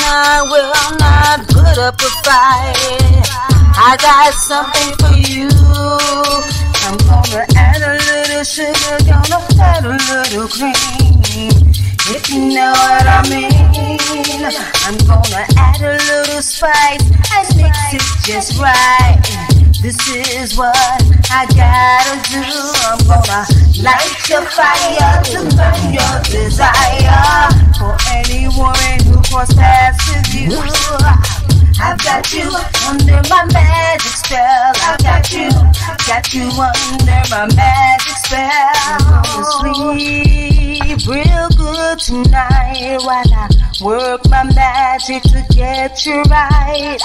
I will not put up a fight. I got something for you. I'm gonna add a little sugar, gonna add a little cream. If you know what I mean. I'm gonna add a little spice and mix it just right. This is what I gotta do. I'm gonna light your fire to burn your desire. For any woman who cross paths with you, I've got you under my magic spell. I've got you under my magic spell. I'm gonna sleep real good tonight while I work my magic to get you right.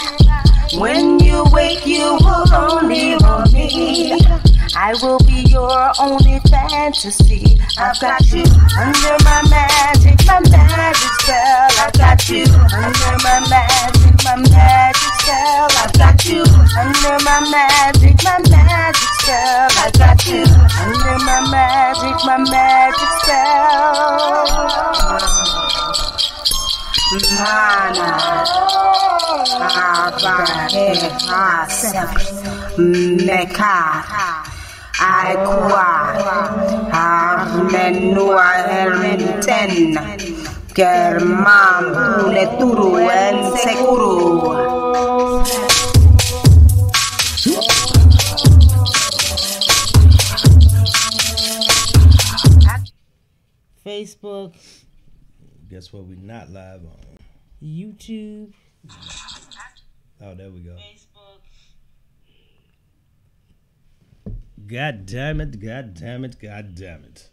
When you wake, you will only want me. I will be your only fantasy. I've got you under my magic spell. I've got you under my magic spell. I've got you under my magic spell. I've got you under my magic spell. Mana, Meka, Aikua, Armenua Erinten, Germam, Leturu, and Sekuru. Facebook. Guess what? We're not live on YouTube. Oh, there we go. Facebook. God damn it, God damn it, God damn it.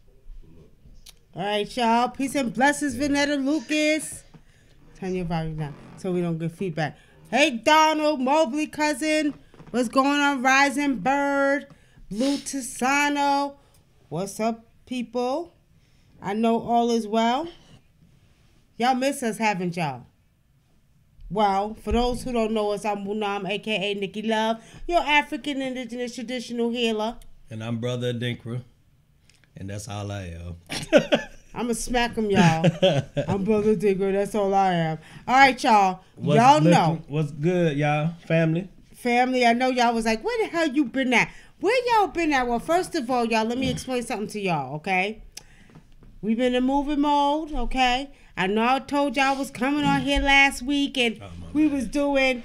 All right, y'all. Peace and blessings, Vanetta Lucas. Turn your volume down so we don't get feedback. Hey, Donald, Mobley cousin. What's going on, Rising Bird? Blue Tisano. What's up, people? I know all is well. Y'all miss us, haven't y'all? Well, for those who don't know us, I'm WUNAM, a.k.a. Nikki Love, your African Indigenous Traditional Healer. And I'm Brother Adinkra. And that's all I am. I'm going to smack him, y'all. I'm Brother Adinkra. That's all I am. All right, y'all. Y'all know. What's good, y'all? Family? Family, I know y'all was like, where the hell you been at? Where y'all been at? Well, first of all, y'all, let me explain something to y'all, okay? We've been in movie mode, okay? I know I told y'all I was coming on here last week and we was doing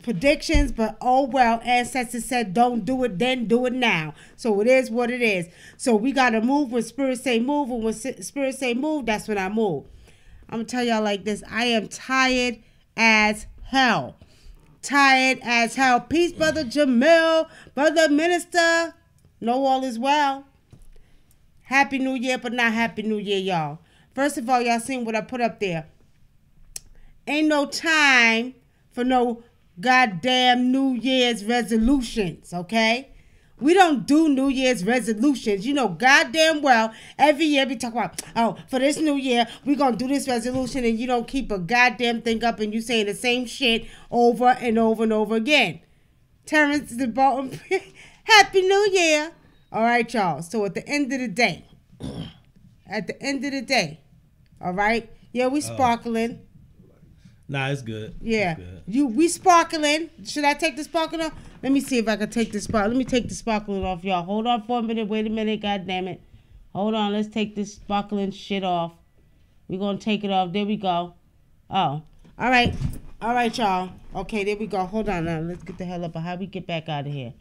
predictions, but oh well, ancestors said don't do it then, do it now. So it is what it is. So we got to move when spirit say move, and when spirit say move, that's when I move. I'm going to tell y'all like this. I am tired as hell. Tired as hell. Peace, Brother Jamil, Brother Minister. Know all is well. Happy New Year, but not Happy New Year, y'all. First of all, y'all seen what I put up there. Ain't no time for no goddamn New Year's resolutions, okay? We don't do New Year's resolutions. You know goddamn well, every year we talk about, oh, for this new year, we're going to do this resolution, and you don't keep a goddamn thing up, and you saying the same shit over and over and over again. Terrence the bottom. Happy New Year. All right, y'all. So at the end of the day, all right? Yeah, we sparkling. Nah, it's good. Yeah. It's good. We sparkling. Should I take the sparkling off? Let me see if I can take the sparkling. Let me take the sparkling off, y'all. Hold on for a minute. Wait a minute. God damn it. Hold on. Let's take this sparkling shit off. We're going to take it off. There we go. Oh. All right. All right, y'all. Okay, there we go. Hold on now. Let's get the hell up. How we get back out of here?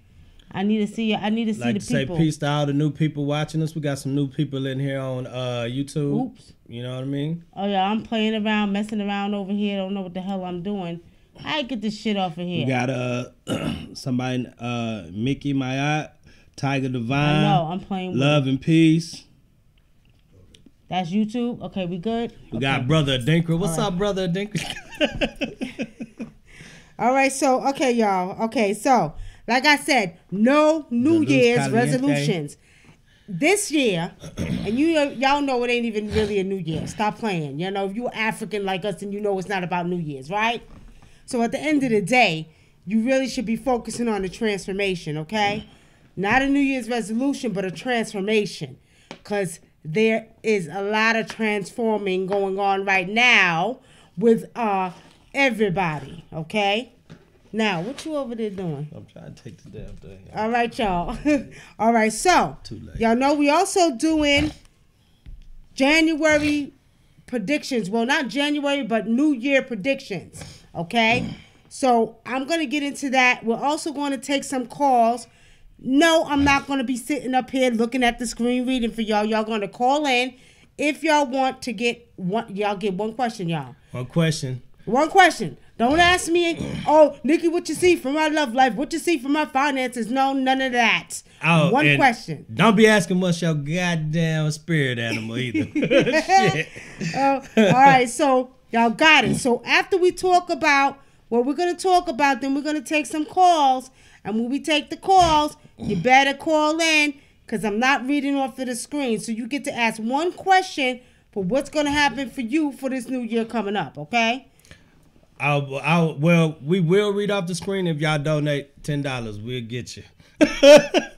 I need to see you. I need to see the people. Say peace to all the new people watching us. We got some new people in here on YouTube. Oops. You know what I mean? Oh, yeah. I'm playing around, messing around over here. Don't know what the hell I'm doing. I get this shit off of here. We got somebody, Mickey Mayat, Tiger Divine. I know. I'm playing with Love and Peace. That's YouTube? Okay, we good? We got Brother Adinkra. What's up, Brother Adinkra? All right, so, okay, y'all. Okay, so, like I said, no New Year's resolutions. This year, and y'all know it ain't even really a New Year. Stop playing. You know, if you're African like us, then you know it's not about New Year's, right? So at the end of the day, you really should be focusing on the transformation, okay? Not a New Year's resolution, but a transformation. Because there is a lot of transforming going on right now with everybody, okay? Now, what you over there doing? I'm trying to take the damn thing. All right, y'all. All right, so Too late. y'all know we also doing January predictions. Well, not January, but New Year predictions, okay? So I'm going to get into that. We're also going to take some calls. No, I'm not going to be sitting up here looking at the screen reading for y'all. Y'all going to call in. If y'all want to get one, y'all get one question, y'all. One question. One question. Don't ask me, oh, Nikki, what you see from my love life? What you see from my finances? No, none of that. Oh, one question. Don't be asking what's your goddamn spirit animal either. Shit. All right, so y'all got it. So after we talk about what we're going to talk about, then we're going to take some calls. And when we take the calls, you better call in because I'm not reading off of the screen. So you get to ask one question for what's going to happen for you for this new year coming up, okay? Well, we will read off the screen if y'all donate $10. We'll get you.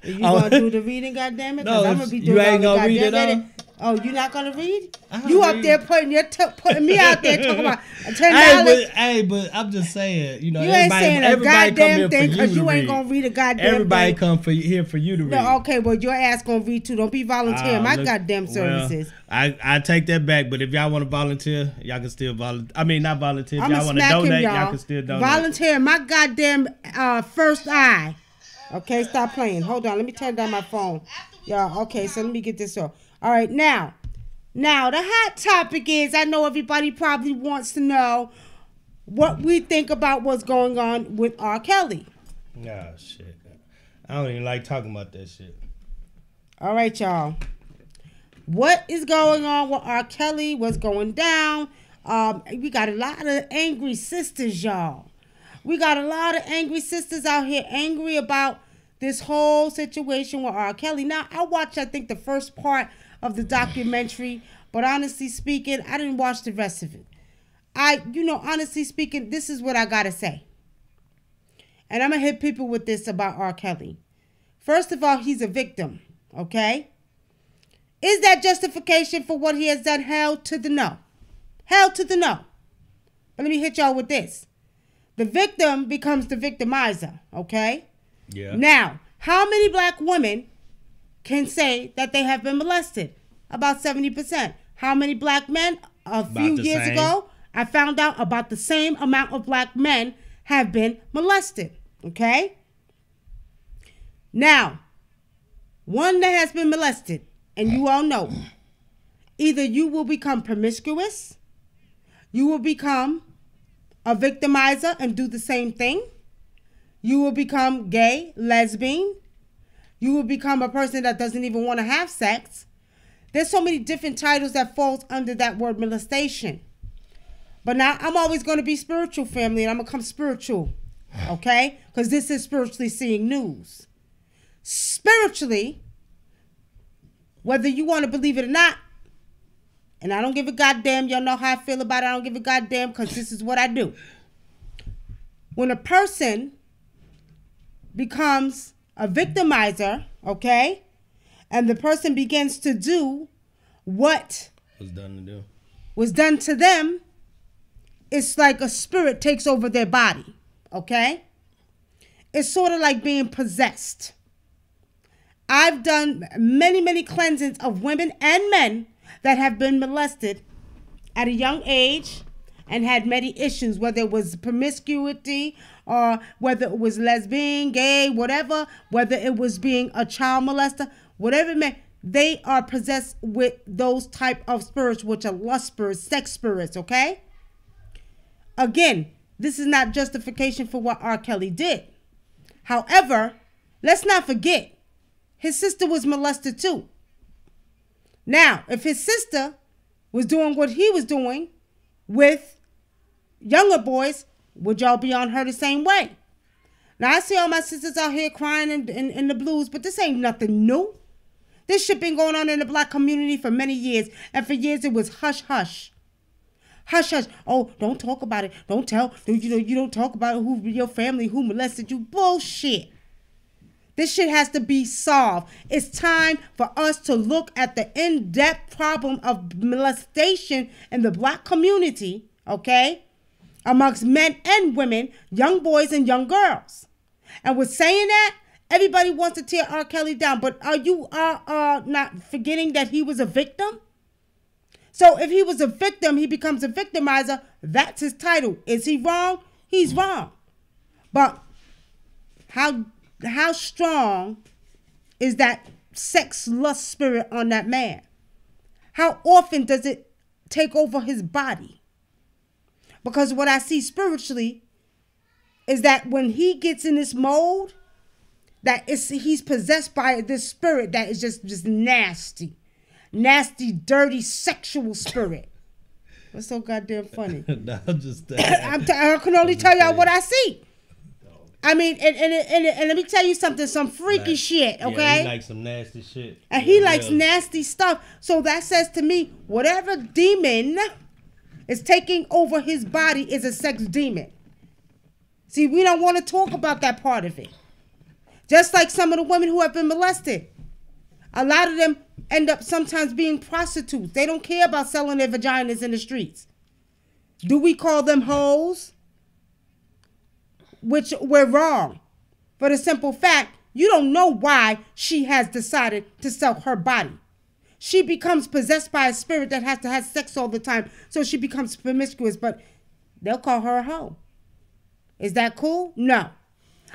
You gonna do the reading, goddammit? No, I'm gonna be doing you ain't all the gonna read it goddamn all? Oh, you not gonna read? I'll You up read. there putting me out there talking about $10? Hey, but I'm just saying, you know, You ain't saying a everybody come goddamn here thing for because you you to ain't read. gonna read a goddamn Everybody thing. come here for you to read. No, okay, well your ass gonna read too. Don't be volunteering my Look, goddamn services. Well, I take that back, but if y'all want to volunteer, y'all can still volunteer. I mean, not volunteer. If I'ma y'all want to smack him, donate, y'all. y'all can still donate. Volunteer my goddamn first eye. Okay, stop playing. Hold on, let me turn down my phone. Y'all, okay, so let me get this off. All right, now the hot topic is, I know everybody probably wants to know what we think about what's going on with R.Kelly. Nah, shit. I don't even like talking about that shit. All right, y'all. What is going on with R.Kelly? What's going down? We got a lot of angry sisters, y'all. We got a lot of angry sisters out here angry about this whole situation with R.Kelly. Now, I watched, I think, the first part of the documentary, but honestly speaking, I didn't watch the rest of it. Honestly speaking, this is what I gotta say. And I'm gonna hit people with this about R.Kelly. First of all, he's a victim, okay? Is that justification for what he has done? Hell to the no. Hell to the no. But let me hit y'all with this. The victim becomes the victimizer, okay? Yeah. Now, how many black women can say that they have been molested? About 70%. How many black men? A few years ago, I found out about the same amount of black men have been molested, okay? Now, one that has been molested, and you all know, either you will become promiscuous, you will become a victimizer and do the same thing, you will become gay, lesbian, you will become a person that doesn't even want to have sex. There's so many different titles that falls under that word molestation. But now I'm always going to be spiritual, family, and I'm going to come spiritual, okay? Because this is spiritually seeing news. Spiritually, whether you want to believe it or not, and I don't give a goddamn, y'all know how I feel about it, I don't give a goddamn because this is what I do. When a person becomes a victimizer, okay, and the person begins to do what was done to them, it's like a spirit takes over their body, okay? It's sort of like being possessed. I've done many, many cleansings of women and men that have been molested at a young age and had many issues, whether it was promiscuity or whether it was lesbian, gay, whatever, whether it was being a child molester, whatever it meant, they are possessed with those type of spirits, which are lust spirits, sex spirits, okay? Again, this is not justification for what R. Kelly did. However, let's not forget, his sister was molested too. Now, if his sister was doing what he was doing with younger boys, would y'all be on her the same way? Now, I see all my sisters out here crying in the blues, but this ain't nothing new. This shit been going on in the black community for many years, and for years it was hush, hush. Hush, hush. Oh, don't talk about it. Don't tell. You don't talk about who your family, who molested you. Bullshit. This shit has to be solved. It's time for us to look at the in-depth problem of molestation in the black community, okay, amongst men and women, young boys and young girls. And with saying that, everybody wants to tear R. Kelly down, but are you not forgetting that he was a victim? So if he was a victim, he becomes a victimizer. That's his title. Is he wrong? He's wrong. But how strong is that sex lust spirit on that man? How often does it take over his body? Because what I see spiritually is that when he gets in this mode, he's possessed by this spirit that is just nasty, dirty, sexual spirit. What's so goddamn funny? No, I'm just. I can only tell y'all what I see. I mean, and let me tell you something, some freaky shit, okay? Yeah, he likes some nasty shit. And he likes nasty stuff. So that says to me, whatever demon is taking over his body is a sex demon. See, we don't want to talk about that part of it. Just like some of the women who have been molested. A lot of them end up sometimes being prostitutes. They don't care about selling their vaginas in the streets. Do we call them hoes? Which we're wrong. For the simple fact, you don't know why she has decided to sell her body. She becomes possessed by a spirit that has to have sex all the time, so she becomes promiscuous, but they'll call her a hoe. Is that cool? No.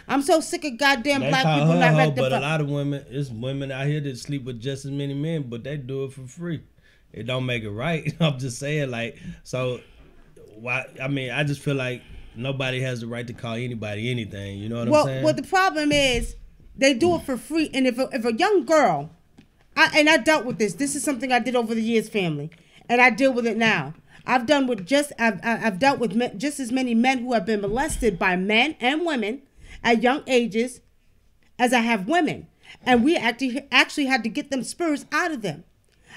I'm so sick of goddamn black people not rectifying. But a lot of women, it's women out here that sleep with just as many men, but they do it for free. It don't make it right. I'm just saying, like, so why? I mean, I just feel like nobody has the right to call anybody anything. You know what I'm saying? Well, the problem is they do it for free, and if a young girl, I dealt with this. This is something I did over the years, family, and I deal with it now. I've dealt with just as many men who have been molested by men and women at young ages as I have women, and we actually had to get them spirits out of them.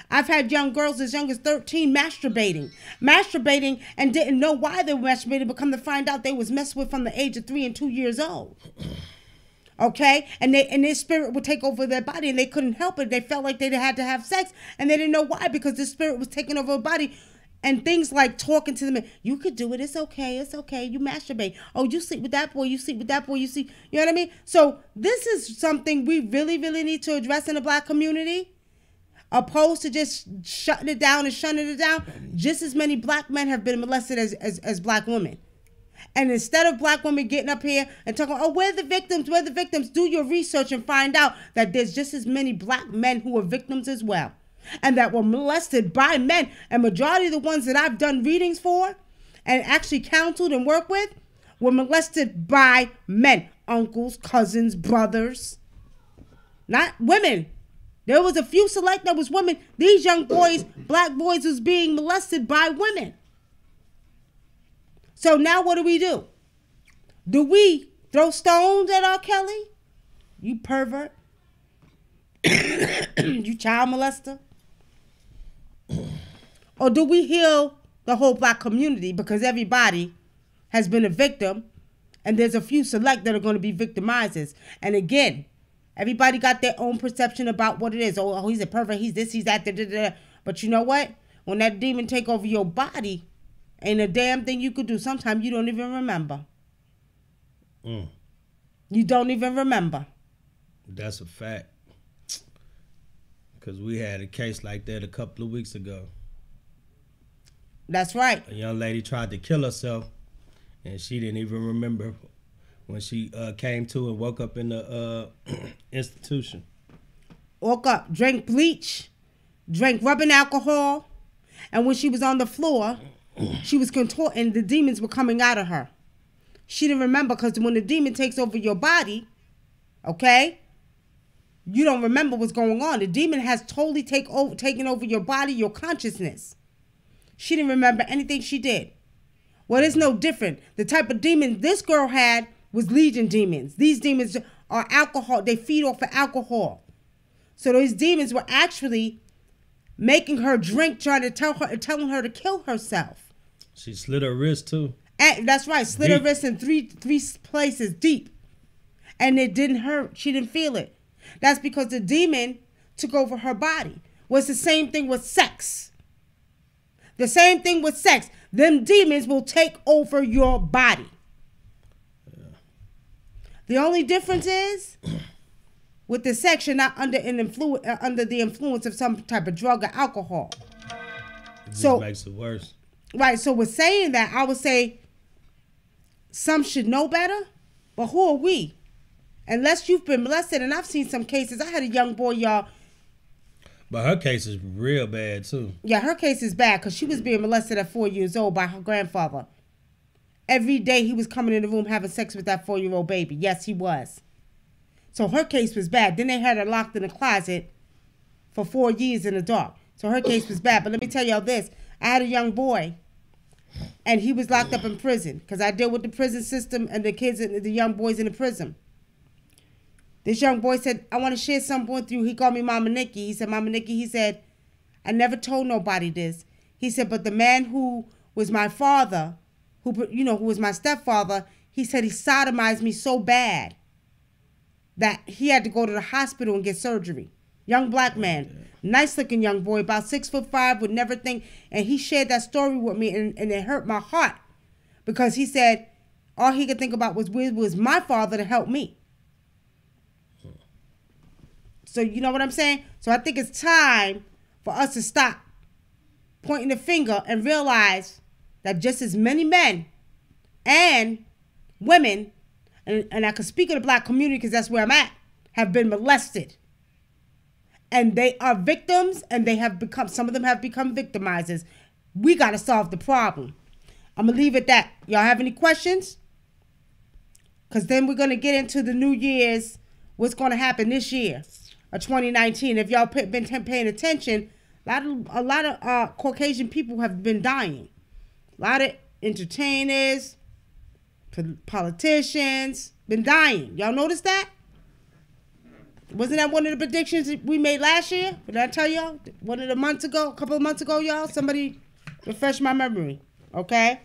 I've had young girls as young as 13 masturbating and didn't know why they were masturbating, but come to find out they was messed with from the age of 3 and 2 years old. Okay, and their spirit would take over their body, and they couldn't help it. They felt like they had to have sex, and they didn't know why, because the spirit was taking over their body. And things like talking to them, you could do it, it's okay, you masturbate. Oh, you sleep with that boy, you sleep with that boy, you see, you know what I mean? So this is something we really, really need to address in the black community, opposed to just shutting it down and shunning it down. Just as many black men have been molested as black women. And instead of black women getting up here and talking, oh, we're the victims, do your research and find out that there's just as many black men who are victims as well, and that were molested by men. And majority of the ones that I've done readings for and actually counseled and worked with were molested by men, uncles, cousins, brothers, not women. There was a few select that was women. These young boys, black boys, was being molested by women. So now what do? Do we throw stones at R. Kelly? You pervert. You child molester. Or do we heal the whole black community, because everybody has been a victim, and there's a few select that are going to be victimizers. And again, everybody got their own perception about what it is. Oh, he's a pervert, he's this, he's that, da, da, da. But you know what? When that demon take over your body, ain't a damn thing you could do. Sometimes you don't even remember. You don't even remember. That's a fact. Because we had a case like that a couple of weeks ago. That's right. A young lady tried to kill herself, and she didn't even remember when she came to and woke up in the institution. Woke up, drank bleach, drank rubbing alcohol, and when she was on the floor, she was contorting. The demons were coming out of her. She didn't remember, because when the demon takes over your body, okay, you don't remember what's going on. The demon has totally taken over your body, your consciousness. She didn't remember anything she did. Well, it's no different. The type of demon this girl had was legion demons. These demons are alcohol. They feed off of alcohol. So those demons were actually making her drink, telling her to kill herself. She slit her wrist too. And that's right, slit her wrist in three places deep. And it didn't hurt. She didn't feel it. That's because the demon took over her body. Well, it's the same thing with sex. The same thing with sex. them demons will take over your body. Yeah. The only difference is with the sex, you're not under the influence of some type of drug or alcohol. It just makes it worse. Right. So with saying that, I would say some should know better, but who are we? Unless you've been molested, and I've seen some cases. I had a young boy, y'all. But her case is real bad, too. Yeah, her case is bad because she was being molested at 4 years old by her grandfather. Every day he was coming in the room having sex with that 4-year-old baby. Yes, he was. So her case was bad. Then they had her locked in a closet for 4 years in the dark. So her case was bad. But let me tell y'all this. I had a young boy, and he was locked up in prison because I deal with the prison system and the kids, and the young boys in the prison. This young boy said, I want to share something with you. He called me Mama Nikki. He said, Mama Nikki, he said, I never told nobody this. He said, but the man who was my father, who was my stepfather, he said he sodomized me so bad that he had to go to the hospital and get surgery. Young black man, nice looking young boy, about 6'5", would never think. And he shared that story with me, and it hurt my heart because he said all he could think about was my father to help me. So you know what I'm saying? So I think it's time for us to stop pointing the finger and realize that just as many men and women, and I can speak of the black community because that's where I'm at, have been molested. And they are victims, and some of them have become victimizers. We got to solve the problem. I'm going to leave it at that. Y'all have any questions? Because then we're going to get into the New Year's, what's going to happen this year. 2019. If y'all been paying attention, a lot of Caucasian people have been dying. A lot of entertainers, politicians, been dying. Y'all notice that? Wasn't that one of the predictions we made last year? Did I tell y'all? A couple of months ago, y'all? Somebody refresh my memory. Okay?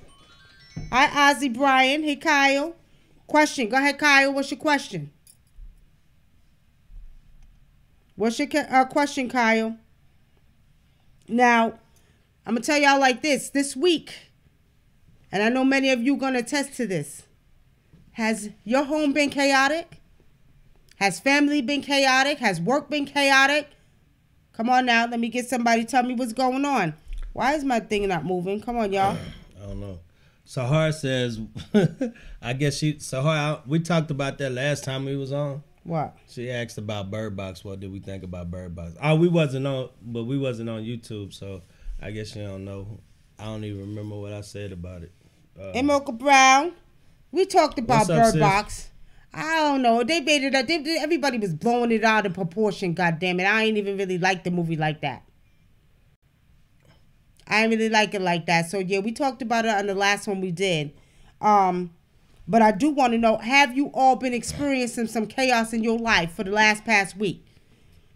Hi, Ozzy Brian. Hey, Kyle. Question. Go ahead, Kyle. What's your question? What's your question, Kyle? Now, I'm going to tell y'all like this. This week, and I know many of you going to attest to this. Has your home been chaotic? Has family been chaotic? Has work been chaotic? Come on now. Let me get somebody to tell me what's going on. Why is my thing not moving? Come on, y'all. I don't know. Sahar says, I guess Sahar, we talked about that last time we was on. What? She asked about Bird Box. What did we think about Bird Box? Oh, we wasn't on YouTube, so I guess you don't know. I don't even remember what I said about it. Mocha Brown, we talked about Bird Box. I don't know. They made it up. Everybody was blowing it out of proportion. God damn it! I ain't even really like the movie like that. I didn't really like it like that. So yeah, we talked about it on the last one we did. But I do want to know, have you all been experiencing some chaos in your life for the past week?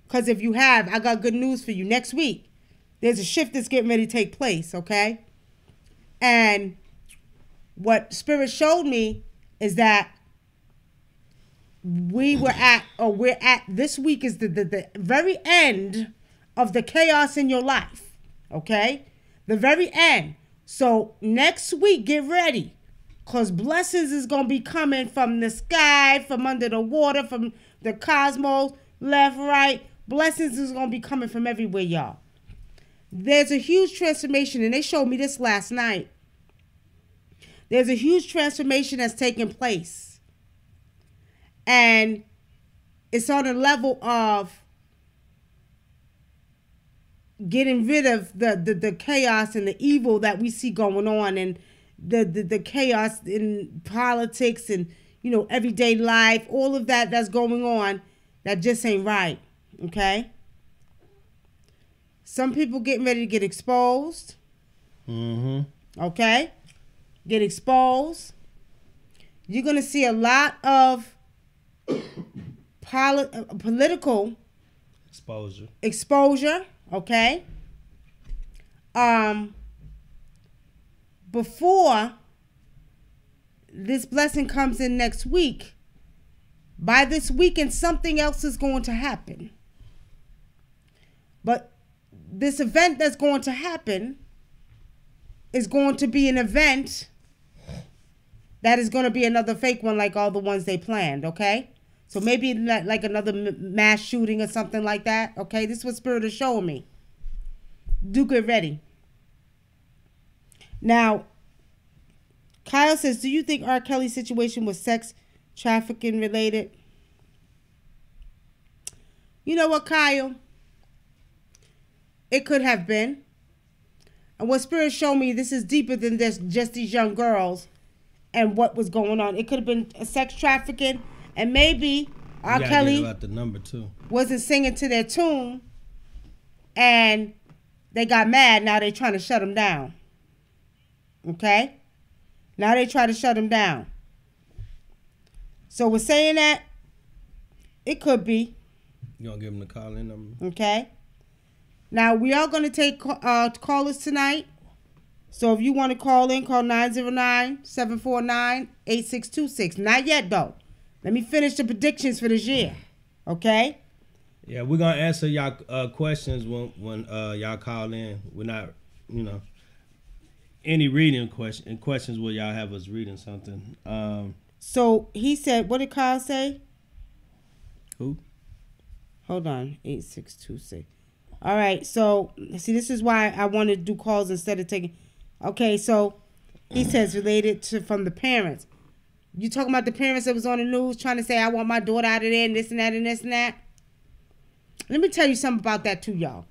Because if you have, I got good news for you. Next week, there's a shift that's getting ready to take place, okay? And what Spirit showed me is that we're at this week is the very end of the chaos in your life, okay? The very end. So next week, get ready. Because blessings is going to be coming from the sky, from under the water, from the cosmos, left, right. Blessings is going to be coming from everywhere, y'all. There's a huge transformation, and they showed me this last night. There's a huge transformation that's taking place. And it's on a level of getting rid of the chaos and the evil that we see going on, and the chaos in politics and, everyday life, all of that's going on that just ain't right, okay? Some people getting ready to get exposed. Mm-hmm. Okay? Get exposed. You're going to see a lot of political exposure, okay? Before this blessing comes in next week, by this weekend, something else is going to happen. But this event that's going to happen is going to be an event that is going to be another fake one like all the ones they planned, okay? So maybe like another mass shooting or something like that, okay? This is what Spirit is showing me. Do get ready. Now, Kyle says, do you think R. Kelly's situation was sex trafficking related? You know what, Kyle? It could have been. And what Spirit showed me, this is deeper than just these young girls and what was going on. It could have been a sex trafficking, and maybe R. Kelly about the number too. Wasn't singing to their tune, and they got mad. Now they're trying to shut him down. Okay? Now they try to shut him down. So we're saying that it could be. You gonna give him the call-in number? Okay. Now we are going to take callers tonight. So if you want to call in, call 909-749-8626. Not yet though. Let me finish the predictions for this year. Okay? Yeah, we're gonna answer y'all questions when y'all call in. We're not, any reading questions where y'all have us reading something. So he said, what did Kyle say? Who? Hold on, 8626. All right, so see, this is why I want to do calls instead of taking. Okay, so he says related to from the parents. You talking about the parents that was on the news trying to say, I want my daughter out of there and this and that and this and that? Let me tell you something about that too, y'all.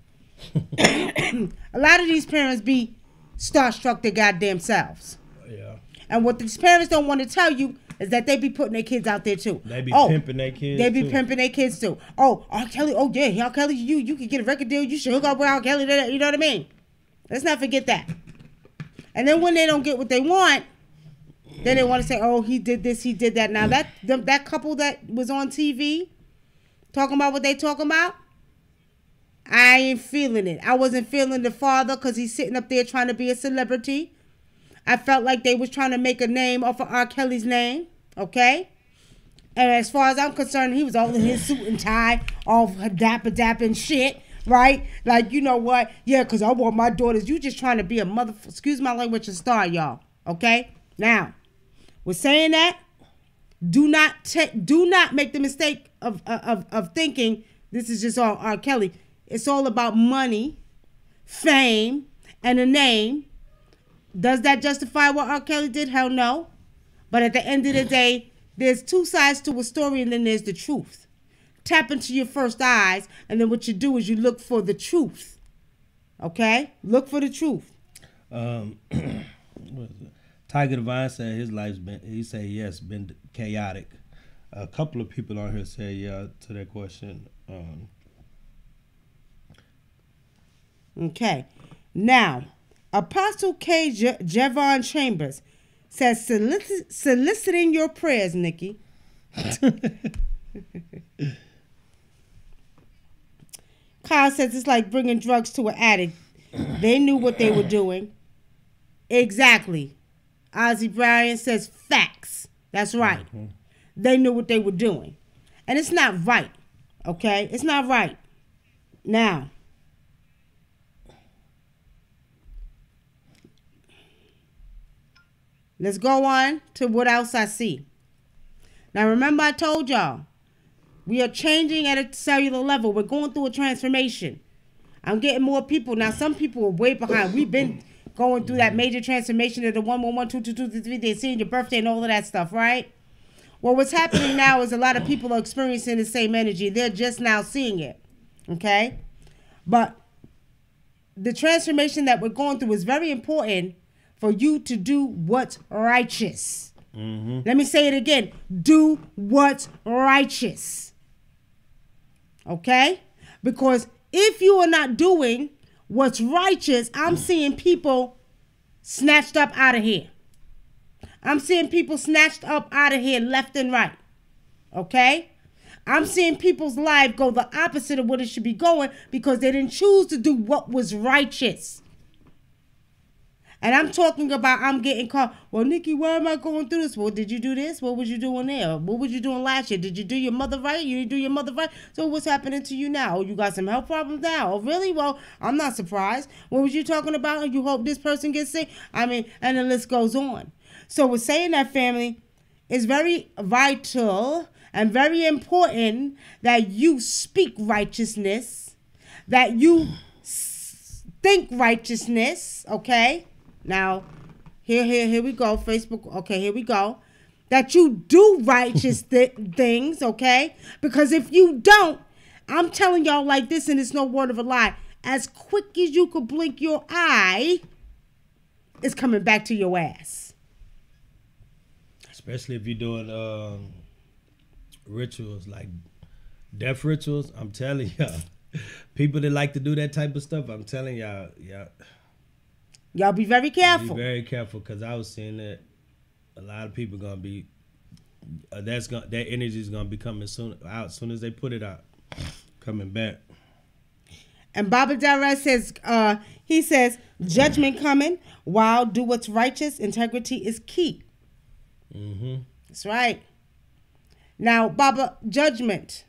A lot of these parents be starstruck their goddamn selves. Yeah. And what these parents don't want to tell you is that they be putting their kids out there too. They be pimping their kids. They be pimping their kids too. Oh, R. Kelly. Oh yeah, R. Kelly. You can get a record deal. You should hook up with R. Kelly. You know what I mean? Let's not forget that. And then when they don't get what they want, then they want to say, oh, he did this, he did that. Now that couple that was on TV talking about what they talking about, I ain't feeling it. I wasn't feeling the father because he's sitting up there trying to be a celebrity. I felt like they was trying to make a name off of R. Kelly's name, okay? And as far as I'm concerned, he was all in his suit and tie, all dapper and shit, right? Like, you know what? Yeah, because I want my daughters. You just trying to be a excuse my language, a star, y'all, okay? Now, we're saying that. Do not make the mistake of thinking this is just all R. Kelly. It's all about money, fame, and a name. Does that justify what R. Kelly did? Hell no. But at the end of the day, there's two sides to a story, and then there's the truth. Tap into your first eyes, and then what you do is you look for the truth. Okay? Look for the truth. What is it? Tiger Divine said his life's been chaotic. A couple of people on here say yeah to that question. Okay. Now, Apostle K. Javon Chambers says, soliciting your prayers, Nikki. Kyle says it's like bringing drugs to an addict. They knew what they were doing. Exactly. Ozzy Bryan says facts. That's right. Mm-hmm. They knew what they were doing. And it's not right. Okay? It's not right. Now, let's go on to what else I see. Now, remember I told y'all, we are changing at a cellular level. We're going through a transformation. I'm getting more people. Now, some people are way behind. We've been going through that major transformation of the 111-222-3. They're seeing your birthday and all of that stuff, right? Well, what's happening now is a lot of people are experiencing the same energy. They're just now seeing it, okay? But the transformation that we're going through is very important for you to do what's righteous. Mm-hmm. Let me say it again. Do what's righteous. Okay? Because if you are not doing what's righteous, I'm seeing people snatched up out of here. I'm seeing people snatched up out of here left and right. Okay? I'm seeing people's life go the opposite of what it should be going because they didn't choose to do what was righteous. And I'm talking about I'm getting caught. Well, Nikki, why am I going through this? Well, did you do this? What was you doing there? What was you doing last year? Did you do your mother right? You didn't do your mother right? So what's happening to you now? Oh, you got some health problems now? Oh, really? Well, I'm not surprised. What was you talking about? You hope this person gets sick? I mean, and the list goes on. So with saying that, family, it's very vital and very important that you speak righteousness, that you think righteousness, okay? Now, here we go, Facebook, okay, here we go. That you do righteous things, okay? Because if you don't, I'm telling y'all like this, and it's no word of a lie, as quick as you could blink your eye, it's coming back to your ass. Especially if you're doing rituals, like death rituals, I'm telling y'all. People that like to do that type of stuff, I'm telling y'all, y'all be very careful. Be very careful, because I was seeing that a lot of people gonna be that energy is gonna be coming out soon as they put it out, coming back. And Baba Dara says, he says, judgment coming. While do what's righteous, integrity is key. Mm-hmm. That's right. Now, Baba, judgment.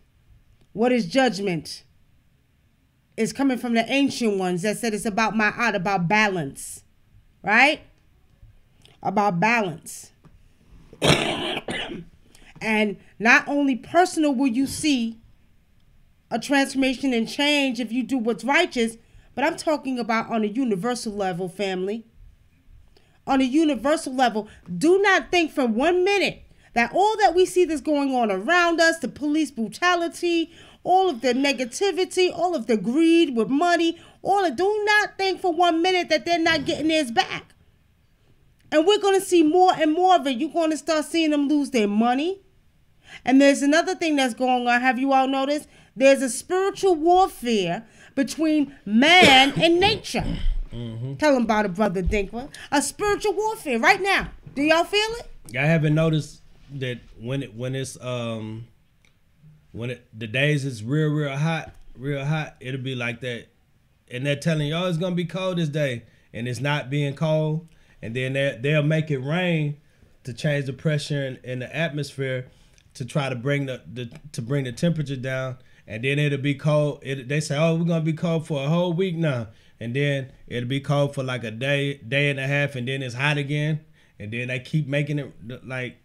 What is judgment? It's coming from the ancient ones that said it's about ma'at, about balance. Right? About balance. And not only personal will you see a transformation and change if you do what's righteous, but I'm talking about on a universal level, family. On a universal level, do not think for 1 minute that all that we see that's going on around us, the police brutality, all of the negativity, all of the greed with money, do not think for 1 minute that they're not getting theirs back. And we're going to see more and more of it. You're going to start seeing them lose their money. And there's another thing that's going on. Have you all noticed? There's a spiritual warfare between man and nature. Mm-hmm. Tell them about it, Brother Dinkler. A spiritual warfare right now. Do y'all feel it? I haven't noticed that when the days is real hot, it'll be like that. And they're telling y'all it's gonna be cold this day, and it's not being cold. And then they'll make it rain to change the pressure in the atmosphere to try to bring the temperature down. And then it'll be cold. They say, oh, we're gonna be cold for a whole week now. And then it'll be cold for like a day and a half, and then it's hot again. And then they keep making it like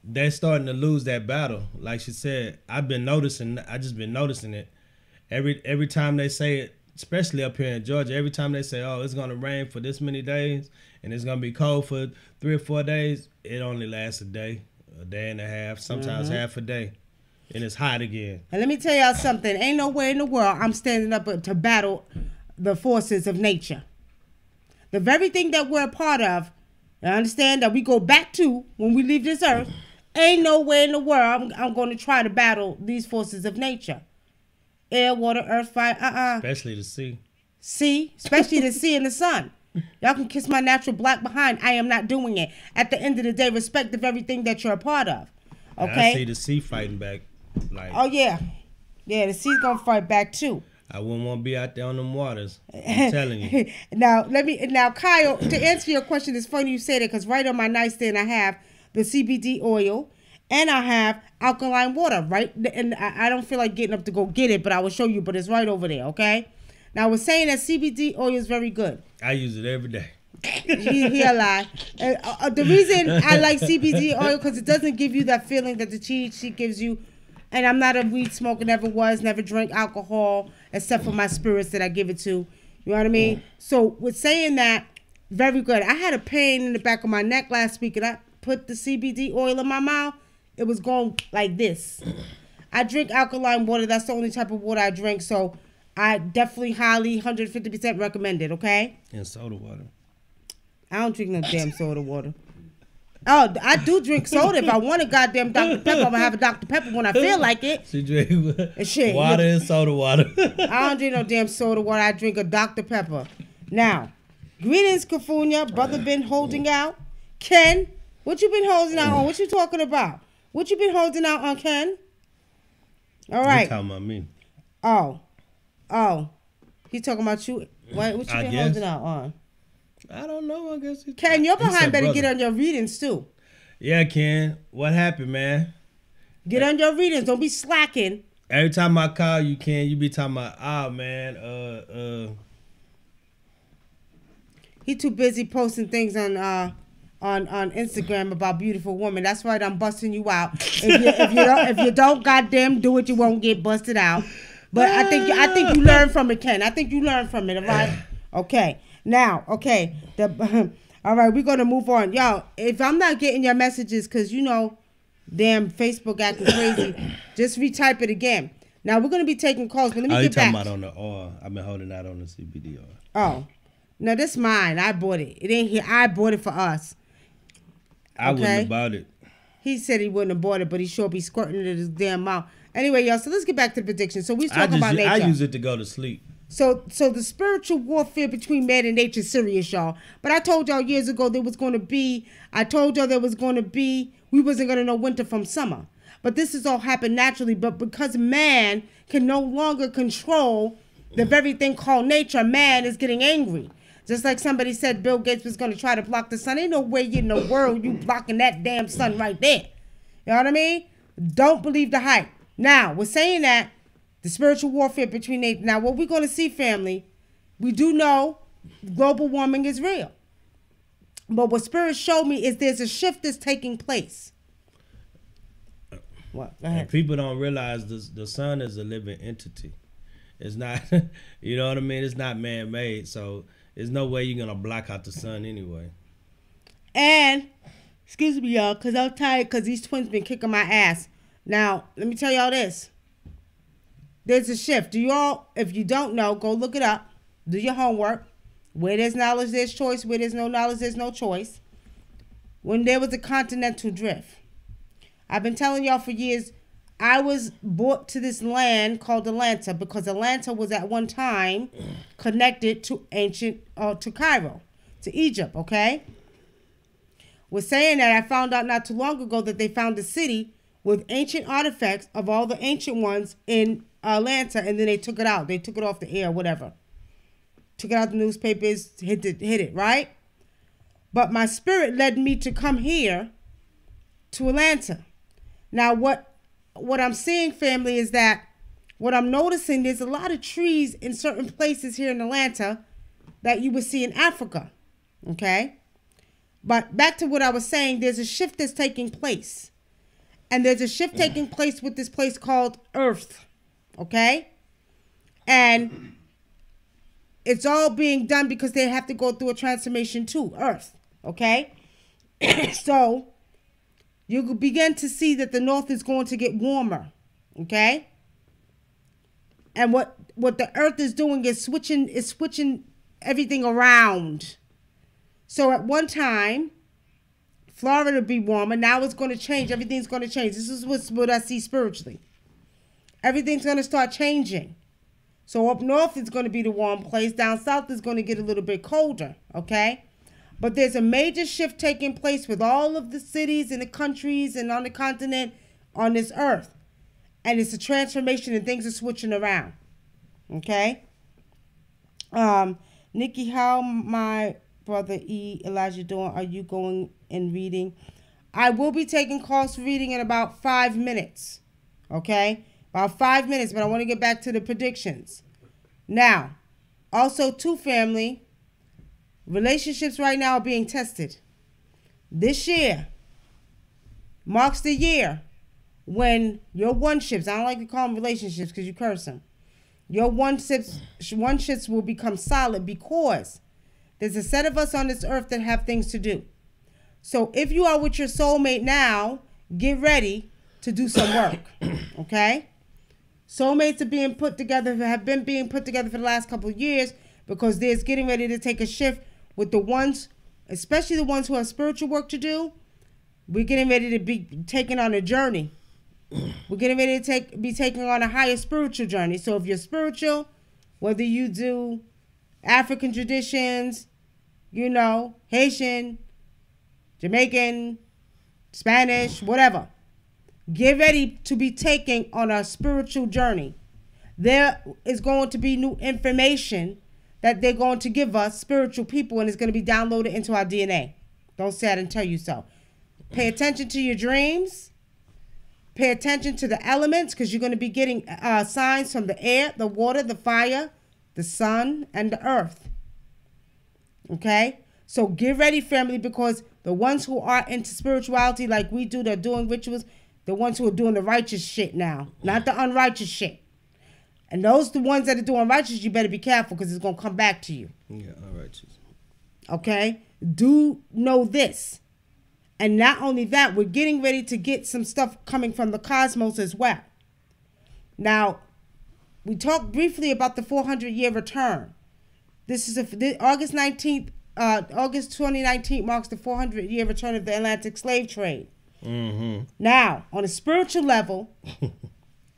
they're starting to lose that battle. Like she said, I just been noticing it. Every time they say it, especially up here in Georgia, every time they say, oh, it's gonna rain for this many days and it's gonna be cold for 3 or 4 days, it only lasts a day and a half, sometimes half a day. And it's hot again. And let me tell y'all something. Ain't no way in the world I'm standing up to battle the forces of nature. The very thing that we're a part of, I understand that we go back to when we leave this earth, ain't no way in the world I'm going to try to battle these forces of nature. Air, water, earth, fire, Especially the sea. Sea, especially the sea and the sun. Y'all can kiss my natural black behind. I am not doing it. At the end of the day, respect of everything that you're a part of. Okay? I see the sea fighting back. Like, oh, yeah. Yeah, the sea's going to fight back, too. I wouldn't want to be out there on them waters. I'm telling you. Now, Kyle, to answer your question, it's funny you say that because right on my nightstand I have the CBD oil and I have alkaline water, right? And I don't feel like getting up to go get it, but I will show you, but it's right over there, okay? Now, I was saying that CBD oil is very good. I use it every day. He a lie. The reason I like CBD oil because it doesn't give you that feeling that the THC gives you. And I'm not a weed smoker, never was, never drank alcohol, except for my spirits that I give it to. You know what I mean? So with saying that, very good. I had a pain in the back of my neck last week, and I put the CBD oil in my mouth. It was going like this. I drink alkaline water. That's the only type of water I drink. So I definitely highly 150% recommend it, okay? And soda water. I don't drink no damn soda water. Oh, I do drink soda. If I want a goddamn Dr. Pepper, I'm going to have a Dr. Pepper when I feel like it. She drink water and soda water. I don't drink no damn soda water. I drink a Dr. Pepper. Now, greetings, Kafunya. Brother been holding out. Ken, what you been holding out on? What you talking about? What you been holding out on, Ken? All right. You talking about me. Oh. He talking about you. What you been holding out on? I don't know. I guess Ken, you're he said behind. Better brother. get on your readings too. Yeah, Ken. What happened, man? Get on your readings. Don't be slacking. Every time I call you, Ken, you be talking about, oh man, He too busy posting things on Instagram about beautiful women. That's right. I'm busting you out. If you don't goddamn do it, you won't get busted out. But I think you learn from it, Ken. I think you learn from it. All right. Okay. Now, okay. All right. We're gonna move on, y'all. If I'm not getting your messages, cause you know, damn Facebook acting crazy, just retype it again. Now we're gonna be taking calls, but let me get back. You talking about on the oil? I've been holding out on the CBD oil. Oh, no, this mine. I bought it. It ain't here. I bought it for us. I wouldn't have bought it. He said he wouldn't have bought it, but he sure be squirting it in his damn mouth. Anyway, y'all, so let's get back to the prediction. So we was talking about nature. I use it to go to sleep. So the spiritual warfare between man and nature is serious, y'all. But I told y'all years ago we wasn't going to know winter from summer. But this has all happened naturally. But because man can no longer control the very thing called nature, man is getting angry. Just like somebody said Bill Gates was going to try to block the sun. Ain't no way in the world you blocking that damn sun right there. You know what I mean? Don't believe the hype. Now, we're saying that the spiritual warfare between nature. Now, what we're going to see, family, we do know global warming is real. But what Spirit showed me is there's a shift that's taking place. What? Go ahead. And people don't realize the sun is a living entity. It's not, you know what I mean? It's not man-made, so there's no way you're going to block out the sun anyway. And, excuse me, y'all, because I'm tired because these twins been kicking my ass. Now, let me tell y'all this. There's a shift. If you don't know, go look it up. Do your homework. Where there's knowledge, there's choice. Where there's no knowledge, there's no choice. When there was a continental drift. I've been telling y'all for years, I was brought to this land called Atlanta because Atlanta was at one time connected to to Cairo, to Egypt, okay? We're saying that I found out not too long ago that they found a city with ancient artifacts of all the ancient ones in Atlanta, and then they took it out. They took it off the air, whatever. Took it out the newspapers, hit it, right? But my spirit led me to come here to Atlanta. Now, what I'm seeing, family, is that what I'm noticing, there's a lot of trees in certain places here in Atlanta that you would see in Africa, okay? But back to what I was saying, there's a shift that's taking place. And there's a shift taking place with this place called Earth, okay? And it's all being done because they have to go through a transformation to Earth, okay? So you could begin to see that the North is going to get warmer, okay? And what the Earth is doing is switching everything around. So at one time, Florida would be warmer. Now it's going to change. Everything's going to change. This is what I see spiritually. Everything's going to start changing. So up north is going to be the warm place. Down south is going to get a little bit colder, okay? But there's a major shift taking place with all of the cities and the countries and on the continent on this earth. And it's a transformation and things are switching around, okay? Nikki, how my brother Elijah doing? Are you going and reading? I will be taking calls for reading in about 5 minutes, okay? About 5 minutes, but I want to get back to the predictions. Now, also too, family, relationships right now are being tested. This year marks the year when your one-ships, I don't like to call them relationships because you curse them, your one-ships will become solid because there's a set of us on this earth that have things to do. So if you are with your soulmate now, get ready to do some work, okay? Soulmates are being put together, have been being put together for the last couple of years because there's getting ready to take a shift with the ones, especially the ones who have spiritual work to do. We're getting ready to be taken on a journey. We're getting ready to be taking on a higher spiritual journey. So if you're spiritual, whether you do African traditions, you know, Haitian, Jamaican, Spanish, whatever, get ready to be taken on a spiritual journey. There is going to be new information that they're going to give us, spiritual people, and it's going to be downloaded into our DNA. Don't say I didn't tell you so. Pay attention to your dreams. Pay attention to the elements, because you're going to be getting signs from the air, the water, the fire, the sun, and the earth. Okay? So get ready, family, because the ones who are into spirituality like we do, they're doing rituals, the ones who are doing the righteous shit now, not the unrighteous shit. And those the ones that are doing righteous, you better be careful, because it's going to come back to you. Yeah, unrighteous. Okay? Do know this. And not only that, we're getting ready to get some stuff coming from the cosmos as well. Now, we talked briefly about the 400-year return. This is August 19th. August 2019 marks the 400-year return of the Atlantic slave trade. Mm-hmm. Now, on a spiritual level,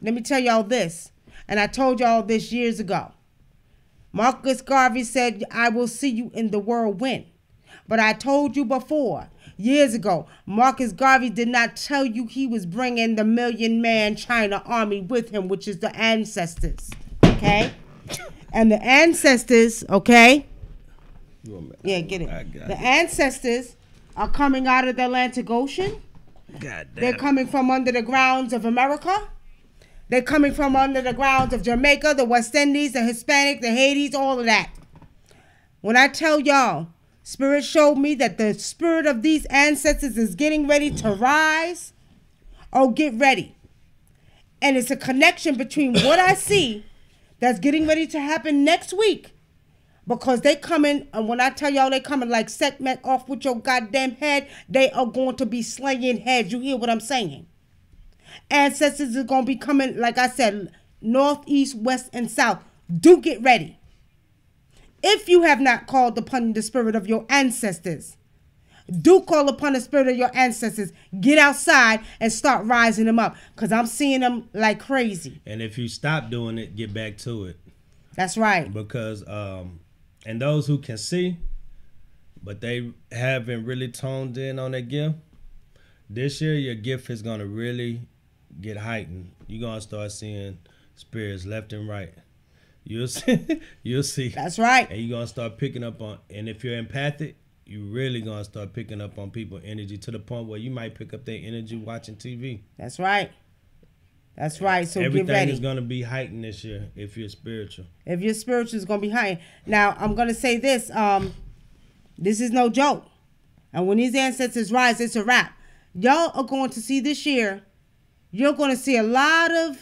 let me tell y'all this, and I told y'all this years ago. Marcus Garvey said, "I will see you in the whirlwind." But I told you before, years ago, Marcus Garvey did not tell you he was bringing the 1,000,000-man China army with him, which is the ancestors, okay? And the ancestors, okay? Yeah, get it. The ancestors are coming out of the Atlantic Ocean. God damn. They're coming from under the grounds of America. They're coming from under the grounds of Jamaica, the West Indies, the Hispanic, the Haitis, all of that. When I tell y'all, Spirit showed me that the spirit of these ancestors is getting ready to rise. Oh, get ready. And it's a connection between what I see that's getting ready to happen next week. Because they coming, and when I tell y'all they coming like Sekhmet off with your goddamn head, they are going to be slaying heads. You hear what I'm saying? Ancestors are going to be coming, like I said, north, east, west, and south. Do get ready. If you have not called upon the spirit of your ancestors, do call upon the spirit of your ancestors. Get outside and start rising them up, because I'm seeing them like crazy. And if you stop doing it, get back to it. That's right. Because, and those who can see, but they haven't really toned in on their gift, this year your gift is going to really get heightened. You're going to start seeing spirits left and right. You'll see. You'll see. That's right. And you're going to start picking up on, and if you're empathic, you're really going to start picking up on people's energy to the point where you might pick up their energy watching TV. That's right. That's right. So everything get ready. is going to be heightened this year if you're spiritual. If you're spiritual, it's going to be heightened. Now, I'm going to say this. This is no joke. And when these ancestors rise, it's a wrap. Y'all are going to see this year, you're going to see a lot of,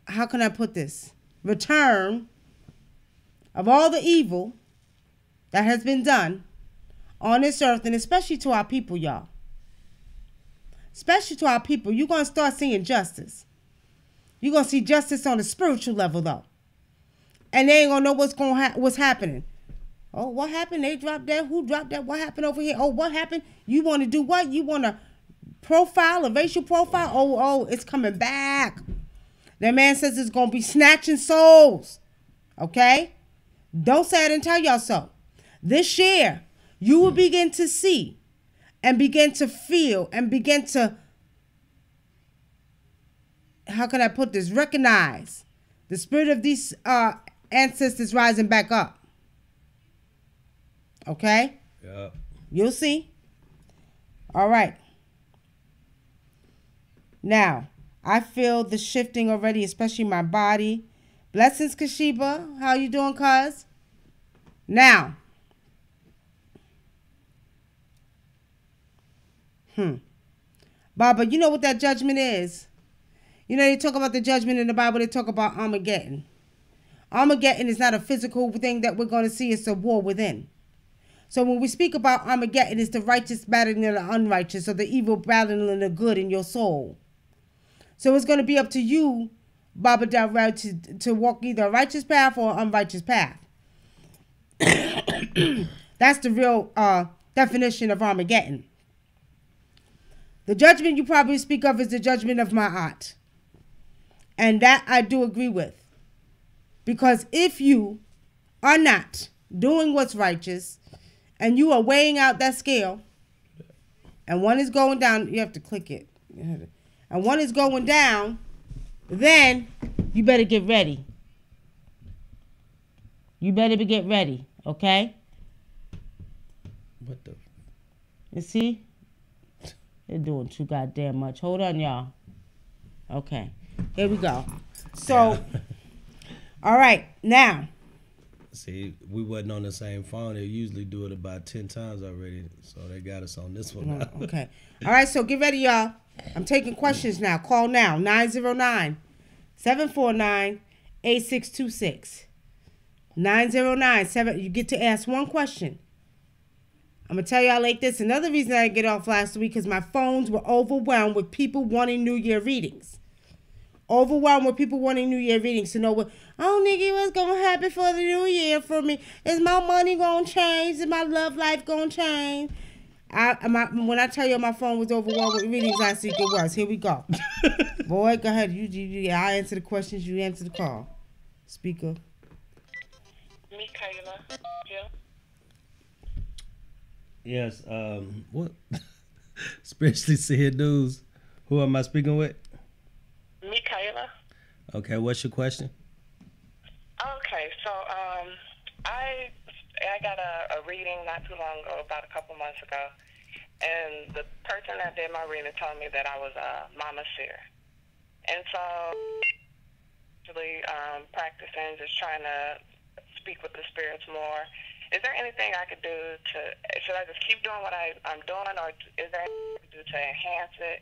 how can I put this? Return of all the evil that has been done on this earth, and especially to our people, y'all. Especially to our people. You're going to start seeing justice. You're going to see justice on a spiritual level, though. And they ain't going to know what's happening. Oh, what happened? They dropped that. Who dropped that? What happened over here? Oh, what happened? You want to do what? You want to profile, a racial profile? Oh, it's coming back. That man says it's going to be snatching souls. Okay? Don't say I didn't tell y'all so. This year, you will begin to see and begin to feel and begin to, how can I put this, recognize the spirit of these ancestors rising back up. Okay? Yeah. You'll see. All right. Now, I feel the shifting already, especially my body. Blessings, Kashiba. How you doing, cuz? Now. Baba, you know what that judgment is? You know, they talk about the judgment in the Bible. They talk about Armageddon. Armageddon is not a physical thing that we're going to see. It's a war within. So when we speak about Armageddon, it's the righteous battling the unrighteous, or the evil battling the good in your soul. So it's going to be up to you, Baba Dawah, to walk either a righteous path or an unrighteous path. That's the real definition of Armageddon. The judgment you probably speak of is the judgment of Ma'at. And that I do agree with. Because if you are not doing what's righteous, and you are weighing out that scale, and one is going down, you have to click it, and one is going down, then you better get ready. You better get ready, okay? What the? You see? They're doing too goddamn much. Hold on, y'all. Okay. Here we go. So, all right, now. See, we wasn't on the same phone. They usually do it about 10 times already, so they got us on this one now. Okay. All right, so get ready, y'all. I'm taking questions now. Call now, 909-749-8626. 909-7. You get to ask one question. I'm going to tell y'all like this. Another reason I didn't get off last week because my phones were overwhelmed with people wanting New Year readings. Overwhelmed with people wanting New Year readings to know what, oh, Nikki, what's going to happen for the new year for me? Is my money going to change? Is my love life going to change? When I tell you my phone was overwhelmed with readings last week, it was. Here we go. Boy, go ahead. I answer the questions. You answer the call. Speaker. Michaela. Yeah. Yes. What? Especially said news. Who am I speaking with? Michaela. Okay. What's your question? Okay, so I got a reading not too long ago, about a couple months ago, and the person that did my reading told me that I was a mama seer, and so actually practicing, just trying to speak with the spirits more. Is there anything I could do should I just keep doing what I'm doing, or is there anything I could do to enhance it,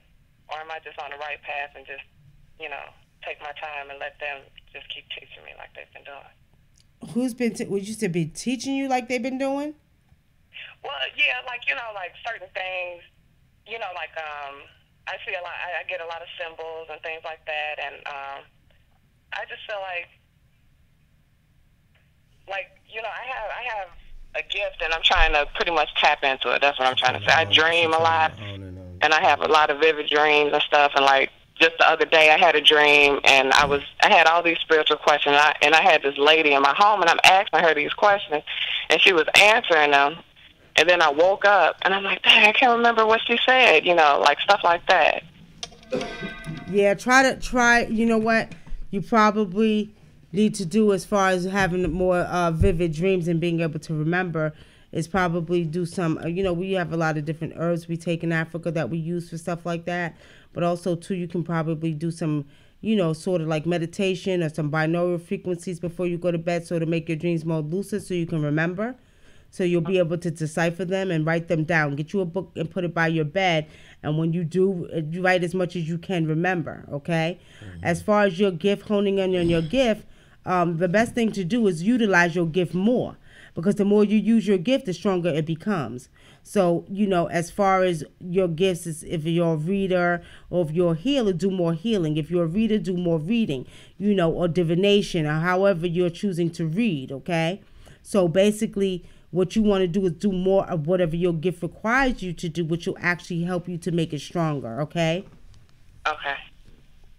or am I just on the right path and just, take my time and let them just keep teaching me like they've been doing? Who's been, would you say, been teaching you like they've been doing? Well, yeah, like certain things, like I see a lot, I get a lot of symbols and things like that, and I just feel like I have a gift, and I'm trying to pretty much tap into it. That's what I'm trying to say. I dream a lot, and I have a lot of vivid dreams and stuff, and like just the other day I had a dream, and I had all these spiritual questions, and I had this lady in my home, and I'm asking her these questions, and she was answering them, and then I woke up, and I'm like, dang, I can't remember what she said, like stuff like that. Yeah, try, you know what you probably need to do as far as having more vivid dreams and being able to remember is probably do some, we have a lot of different herbs we take in Africa that we use for stuff like that. But also, too, you can probably do some, sort of like meditation or some binaural frequencies before you go to bed so to make your dreams more lucid so you can remember. So you'll be able to decipher them and write them down. Get you a book and put it by your bed. And when you do, you write as much as you can remember, okay? Mm-hmm. As far as your gift, honing in on your gift, the best thing to do is utilize your gift more. Because the more you use your gift, the stronger it becomes. So, as far as your gifts, if you're a reader or if you're a healer, do more healing. If you're a reader, do more reading, or divination or however you're choosing to read, okay? So basically, what you want to do is do more of whatever your gift requires you to do, which will actually help you to make it stronger, okay? Okay.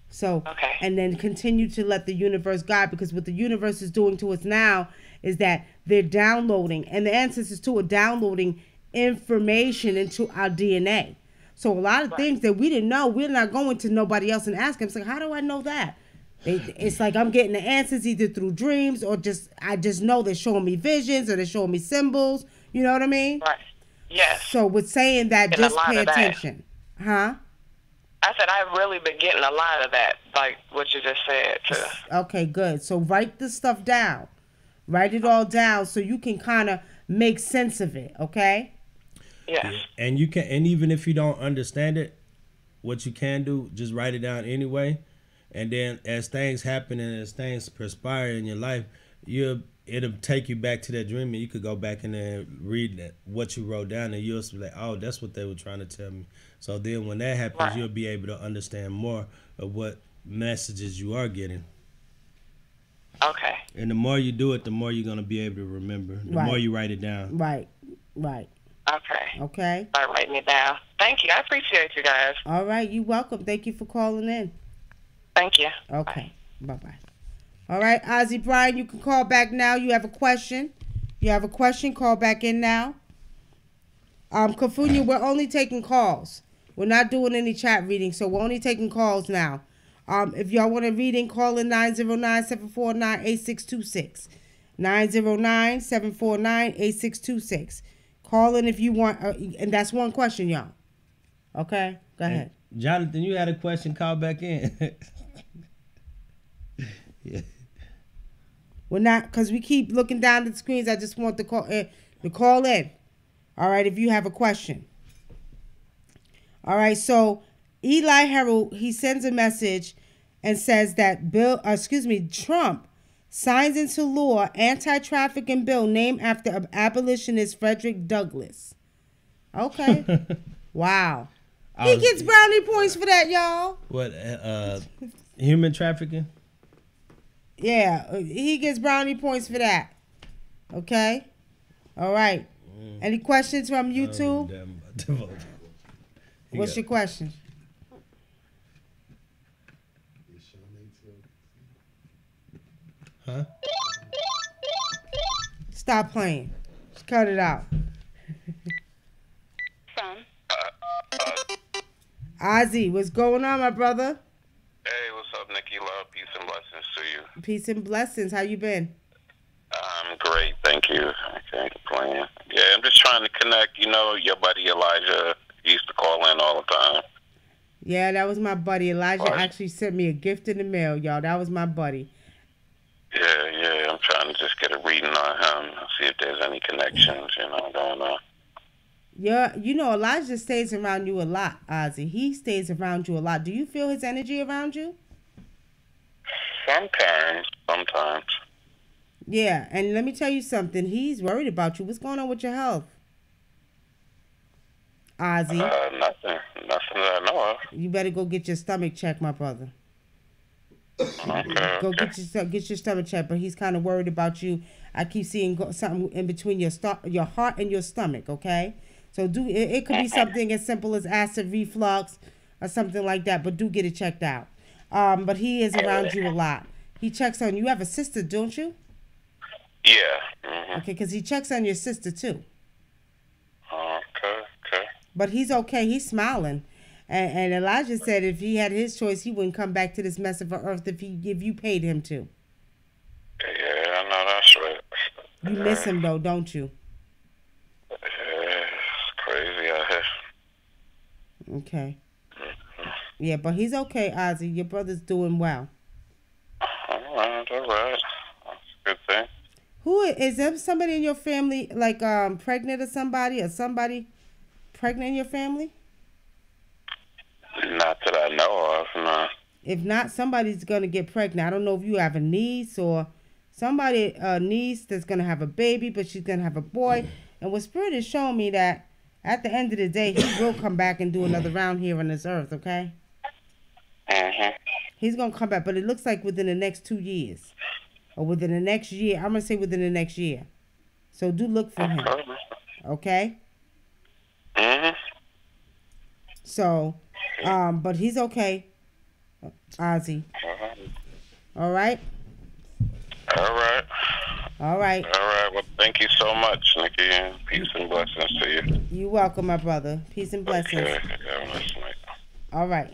So, okay. And then continue to let the universe guide, because what the universe is doing to us now is that they're downloading, and the ancestors too are downloading information into our DNA. So a lot of things that we didn't know, we're not going to nobody else and ask them. It's like, how do I know that? It's like I'm getting the answers either through dreams or I just know they're showing me visions or they're showing me symbols. You know what I mean? Right. Yes. So with saying that, just pay attention. Huh? I said I've really been getting a lot of that, like what you just said too. Okay, good. So write this stuff down. Write it all down so you can kind of make sense of it, okay? Yes. And you can, and even if you don't understand it, what you can do, just write it down anyway. And then as things happen and as things perspire in your life, it'll take you back to that dream, and you could go back in there and read what you wrote down, and you'll be like, oh, that's what they were trying to tell me. So then when that happens, you'll be able to understand more of what messages you are getting. Okay. And the more you do it, the more you're going to be able to remember. The more you write it down. Right. Okay. Okay. Start writing it down. Thank you. I appreciate you guys. All right. You're welcome. Thank you for calling in. Thank you. Okay. Bye-bye. All right, Ozzy Brian, you can call back now. You have a question. Call back in now. Kafunya, we're only taking calls. We're not doing any chat reading, so we're only taking calls now. If y'all want a reading, call in 909-749-8626. 909-749-8626. Call in if you want, and that's one question, y'all. Okay, go ahead. Jonathan, you had a question. Call back in. Yeah. We're not, because we keep looking down at the screens. I just want to call in. All right, if you have a question. All right, so Eli Harold, he sends a message and says that Trump signs into law anti-trafficking bill named after abolitionist Frederick Douglass. Okay. Wow. He gets brownie points for that, y'all. What, human trafficking? Yeah, he gets brownie points for that. Okay? All right. Any questions from YouTube? What's your question? Huh? Stop playing. Just cut it out. Ozzy, what's going on, my brother? Hey, what's up, Nikki? Love, peace and blessings to you. Peace and blessings. How you been? I'm great, thank you. I can't complain. Yeah, I'm just trying to connect. You know, your buddy Elijah used to call in all the time. Yeah, that was my buddy. Elijah actually sent me a gift in the mail, y'all. That was my buddy. Yeah, I'm trying to just get a reading on him, see if there's any connections, going on. Yeah, Elijah stays around you a lot, Ozzy. He stays around you a lot. Do you feel his energy around you? Sometimes. Yeah, and let me tell you something. He's worried about you. What's going on with your health, Ozzy? Nothing that I know of. You better go get your stomach checked, my brother. Okay. Go get your stomach checked. But he's kind of worried about you. I keep seeing something in between your heart and your stomach. Okay, so it could be something as simple as acid reflux or something like that. But do get it checked out. But he is around you a lot. He checks on you. You have a sister, don't you? Yeah. Mm-hmm. Okay, because he checks on your sister too. Okay. But he's okay. He's smiling. And Elijah said if he had his choice, he wouldn't come back to this mess of earth if you paid him to. Yeah, I know that's right. You miss him though, don't you? Yeah, it's crazy out here. Okay. Yeah, but he's okay, Ozzy. Your brother's doing well. All right. That's a good thing. Who is there? Somebody in your family like pregnant or somebody pregnant in your family? Not that I know of, no. If not, somebody's gonna get pregnant. I don't know if you have a niece or a niece that's gonna have a baby, but she's gonna have a boy. And what Spirit is showing me that at the end of the day, he will come back and do another round here on this earth. Okay. Mhm. He's gonna come back, but it looks like within the next 2 years, or within the next year. I'm gonna say within the next year. So do look for him. Okay. Mhm. So, but he's okay, Ozzy. All right. All right. All right. All right. Well, thank you so much, Nikki, and peace and blessings to you. You're welcome, my brother. Peace and blessings. Okay. Have a nice night. All right.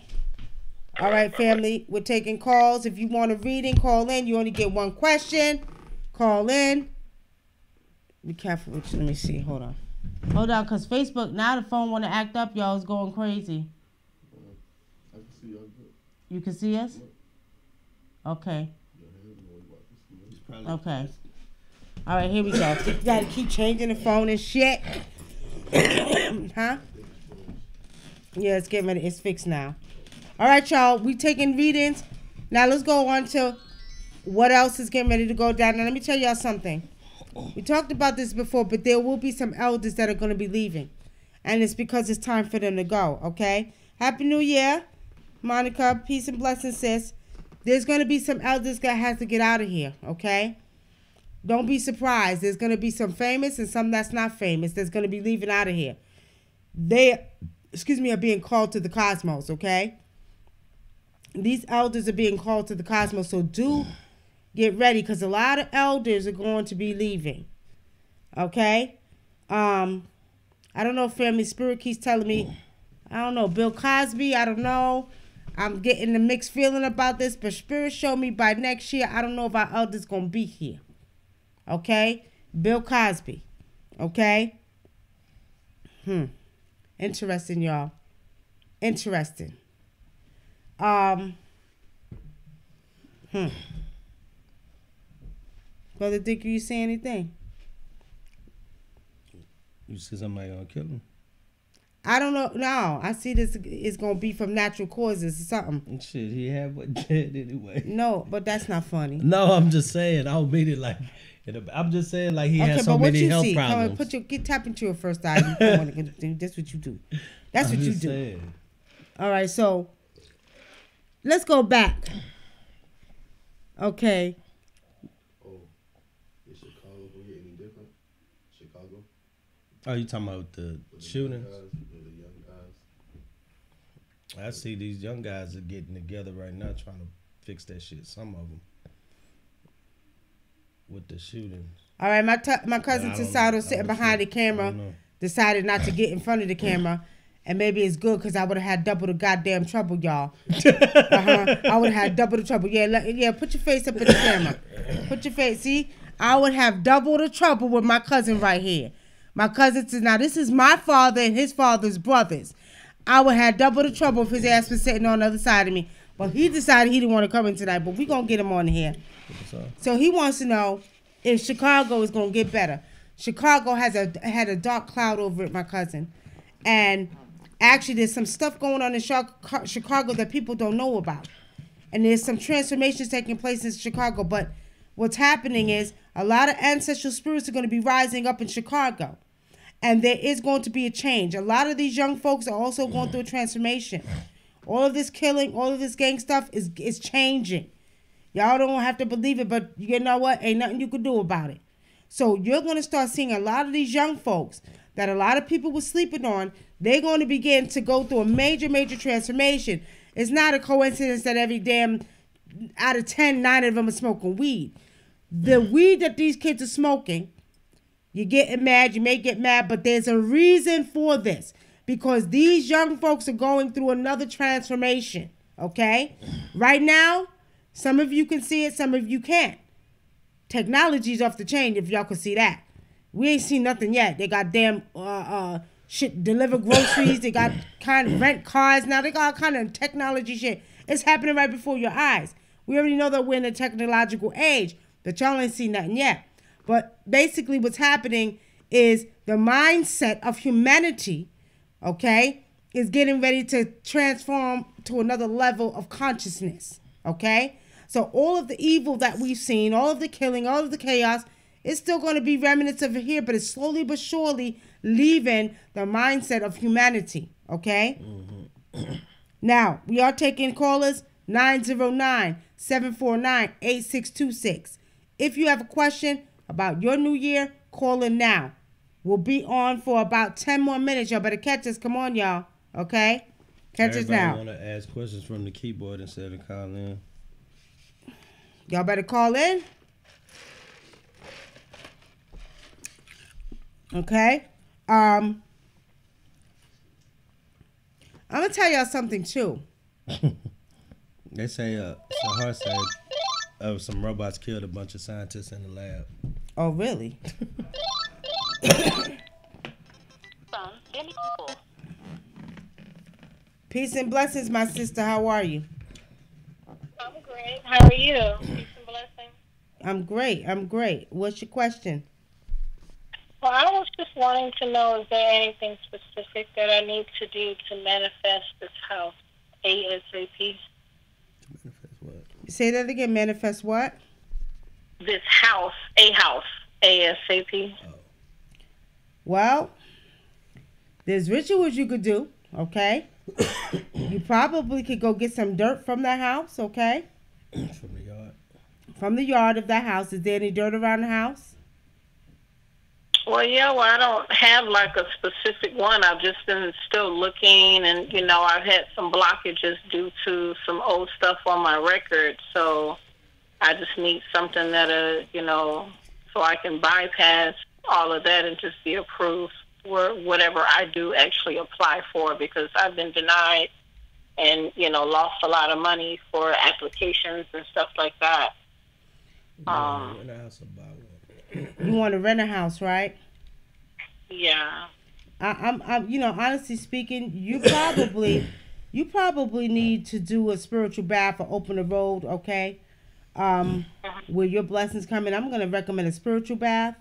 All right, family. We're taking calls. If you want a reading, call in. You only get one question. Call in. Be careful. Let me see. Hold on, because Facebook, now the phone want to act up, y'all. It's going crazy. I can see y'all good. You can see us? Okay. Okay. All right, here we go. You got to keep changing the phone and shit. Huh? Yeah, it's getting ready. It's fixed now. All right, y'all. We taking readings. Now let's go on to what else is getting ready to go down. Now let me tell y'all something. We talked about this before, but there will be some elders that are going to be leaving. And it's because it's time for them to go, okay? Happy New Year, Monica. Peace and blessings, sis. There's going to be some elders that has to get out of here, okay? Don't be surprised. There's going to be some famous and some that's not famous that's going to be leaving out of here. They, are being called to the cosmos, okay? These elders are being called to the cosmos, so do get ready because a lot of elders are going to be leaving, okay? I don't know if Family Spirit keeps telling me, I don't know, Bill Cosby, I don't know. I'm getting a mixed feeling about this, but Spirit showed me by next year, I don't know if our elders going to be here, Okay? Bill Cosby. Okay? Interesting, y'all. Interesting. Brother Dick, you say anything? You said somebody gonna kill him? I don't know. No, I see this is gonna be from natural causes or something. Shit, he had what dead anyway. No, but that's not funny. No, I'm just saying. I don't mean it like. I'm just saying like he has so many health problems. Come on, tap into your first eye. You don't want to do. That's what you do. That's what you do. Saying. All right, so let's go back. Okay. Oh, is Chicago gonna get any different? Chicago. Oh, you talking about the shootings? The young guys. I see these young guys are getting together right now trying to fix that shit. Some of them with the shootings. All right, my cousin Tasato sitting behind the camera decided not to get in front of the camera, and maybe it's good because I would have had double the goddamn trouble, y'all. I would have had double the trouble. Yeah, put your face up in the camera. Put your face. See, I would have double the trouble with my cousin right here. My cousin says, now this is my father and his father's brothers. I would have double the trouble if his ass was sitting on the other side of me. But he decided he didn't want to come in tonight, but we going to get him on here. So he wants to know if Chicago is going to get better. Chicago had a dark cloud over it, my cousin. And actually there's some stuff going on in Chicago that people don't know about. And there's some transformations taking place in Chicago. But what's happening is a lot of ancestral spirits are going to be rising up in Chicago. And there is going to be a change. A lot of these young folks are also going through a transformation. All of this killing, all of this gang stuff is changing. Y'all don't have to believe it, but you know what? Ain't nothing you can do about it. So you're going to start seeing a lot of these young folks that a lot of people were sleeping on. They're going to begin to go through a major, major transformation. It's not a coincidence that every damn out of 10, 9 of them are smoking weed. The weed that these kids are smoking, you're getting mad, you may get mad, but there's a reason for this. Because these young folks are going through another transformation, okay? Right now, some of you can see it, some of you can't. Technology's off the chain, if y'all can see that. We ain't seen nothing yet. They got damn shit, deliver groceries. They got kind of rent cars. Now they got all kind of technology shit. It's happening right before your eyes. We already know that we're in a technological age, but y'all ain't seen nothing yet. But basically what's happening is the mindset of humanity, okay, is getting ready to transform to another level of consciousness, okay? So all of the evil that we've seen, all of the killing, all of the chaos, it's still going to be remnants of it here, but it's slowly but surely leaving the mindset of humanity, okay? Now, we are taking callers 909-749-8626. If you have a question about your new year, call in now. We'll be on for about 10 more minutes. Y'all better catch us. Come on, y'all. Okay? Catch us now. Everybody want to ask questions from the keyboard instead of calling in. Y'all better call in. Okay? I'm going to tell y'all something, too. They say, Sahar said, some robots killed a bunch of scientists in the lab. Oh, really? Peace and blessings, my sister. How are you? I'm great. How are you? Peace and blessings. I'm great. I'm great. What's your question? Well, I was just wanting to know, is there anything specific that I need to do to manifest this house ASAP? Manifest what? Say that again. Manifest what? This house, ASAP. Oh. Well, there's rituals you could do, okay? You probably could go get some dirt from the house, okay? From the yard. From the yard of that house. Is there any dirt around the house? Well, yeah, I don't have like a specific one. I've just been still looking, and, I've had some blockages due to some old stuff on my record. So I just need something that, so I can bypass all of that and just be approved for whatever I do actually apply for, because I've been denied and, lost a lot of money for applications and stuff like that. You want to rent a house, right? Yeah. I'm you know, honestly speaking, you probably need to do a spiritual bath or open the road, okay? Where your blessings come in. I'm gonna recommend a spiritual bath,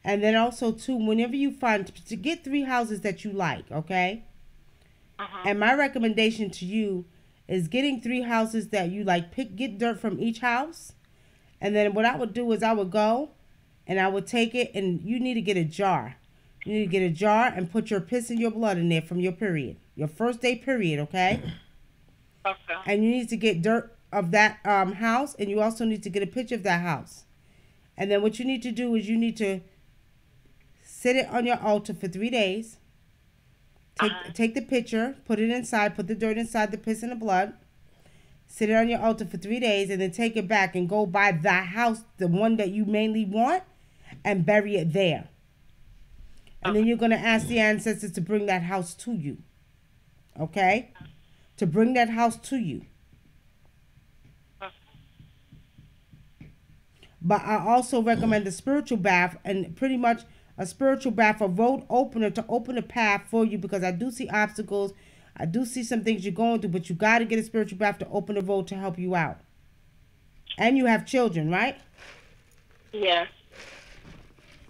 and then also too, whenever you find to get 3 houses that you like, okay? And my recommendation to you is getting 3 houses that you like. Get dirt from each house, and then what I would do is I would go, and I would take it, and you need to get a jar. You need to get a jar and put your piss and your blood in there from your period. Your first day period, okay? Okay. And you need to get dirt of that house, and you also need to get a picture of that house. And then what you need to do is you need to sit it on your altar for 3 days. Take the picture, put it inside, put the dirt inside the piss and the blood. Sit it on your altar for 3 days, and then take it back and go by that house, the one that you mainly want, and bury it there. And then you're going to ask the ancestors to bring that house to you. Okay? To bring that house to you. But I also recommend a spiritual bath, and pretty much a spiritual bath, a road opener to open a path for you, because I do see obstacles. I do see some things you're going through, but you got to get a spiritual bath to open the road to help you out. And you have children, right? Yes.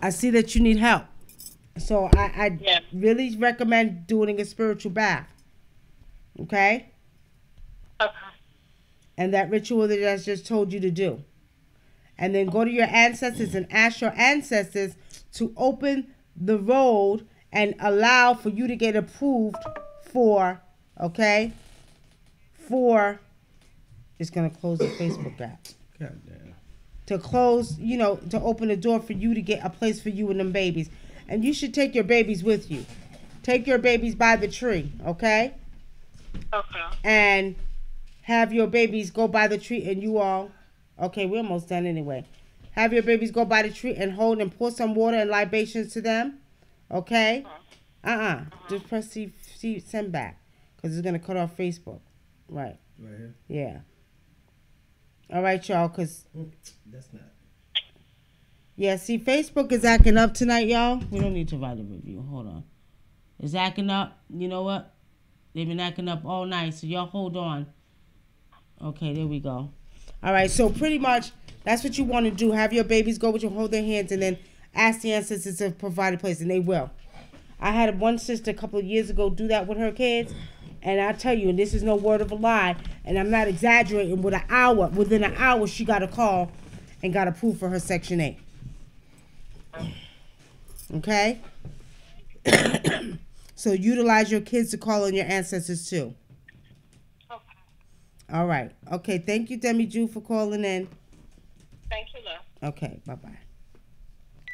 I see that you need help. So I really recommend doing a spiritual bath. Okay? Okay. And that ritual that I just told you to do. And then go to your ancestors and ask your ancestors to open the road and allow for you to get approved for, okay? For, it's going to close the Facebook app. God damn. To close, you know, to open the door for you to get a place for you and them babies. And you should take your babies with you. Take your babies by the tree, okay? Okay. And have your babies go by the tree, and you all, okay, we're almost done anyway. Have your babies go by the tree and hold and pour some water and libations to them, okay? Just press see send back, because it's going to cut off Facebook. Right. Right here? Yeah. All right, y'all, because... That's not... Yeah, see, Facebook is acting up tonight, y'all. We don't need to write a review. Hold on. It's acting up. You know what? They've been acting up all night, so y'all hold on. Okay, there we go. All right, so pretty much that's what you want to do. Have your babies go with you, hold their hands, and then ask the ancestors to provide a place, and they will. I had one sister a couple of years ago do that with her kids, and I tell you, and this is no word of a lie, and I'm not exaggerating, within an hour, she got a call and got approved for her Section 8. Okay? So utilize your kids to call on your ancestors too. Okay. All right. Okay, thank you, Demi Ju, for calling in. Thank you, love. Okay, bye-bye.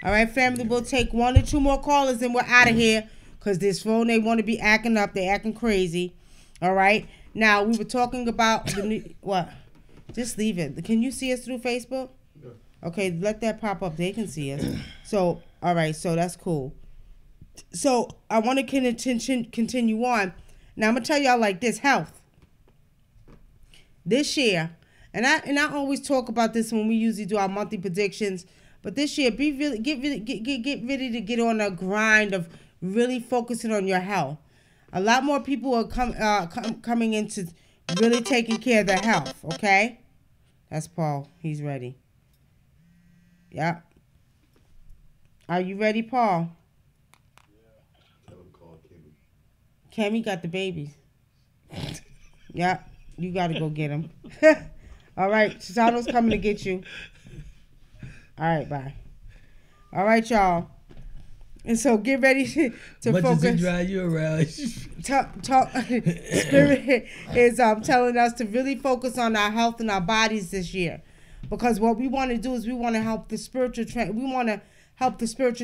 All right, family, we'll take 1 or 2 more callers and we're out of here, because this phone, they want to be acting up. They're acting crazy. All right? Now, we were talking about the new... What? Just leave it. Can you see us through Facebook? Okay, let that pop up. They can see us. So, all right, so that's cool. So, I want to continue on. Now, I'm going to tell y'all like this, health. This year, and I always talk about this when we usually do our monthly predictions, but this year, get ready to get on a grind of really focusing on your health. A lot more people are coming into really taking care of their health, okay? That's Paul. He's ready. Yeah. Are you ready, Paul? Tell him to call Kimmy. Cammy got the babies. Yeah. You got to go get them. All right. Chisano's coming to get you. All right. Bye. All right, y'all. And so get ready to much focus. As he drive you around. Spirit is telling us to really focus on our health and our bodies this year, because what we want to do is we want to help the spiritual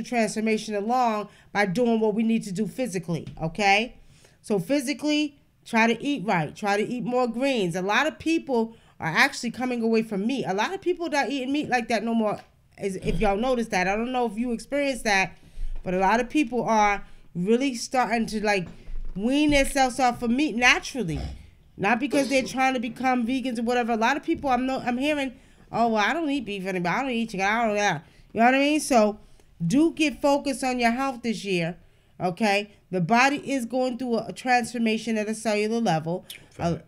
transformation along by doing what we need to do physically. Okay, so physically, try to eat right. Try to eat more greens. A lot of people are actually coming away from meat. A lot of people not eating meat like that no more. If y'all notice that, I don't know if you experienced that. But a lot of people are really starting to like wean themselves off of meat naturally, not because they're trying to become vegans or whatever. A lot of people I'm hearing, oh well, I don't eat beef anymore. I don't eat chicken. I don't know. You know what I mean? So do get focused on your health this year. Okay? The body is going through a transformation at a cellular level. Fact.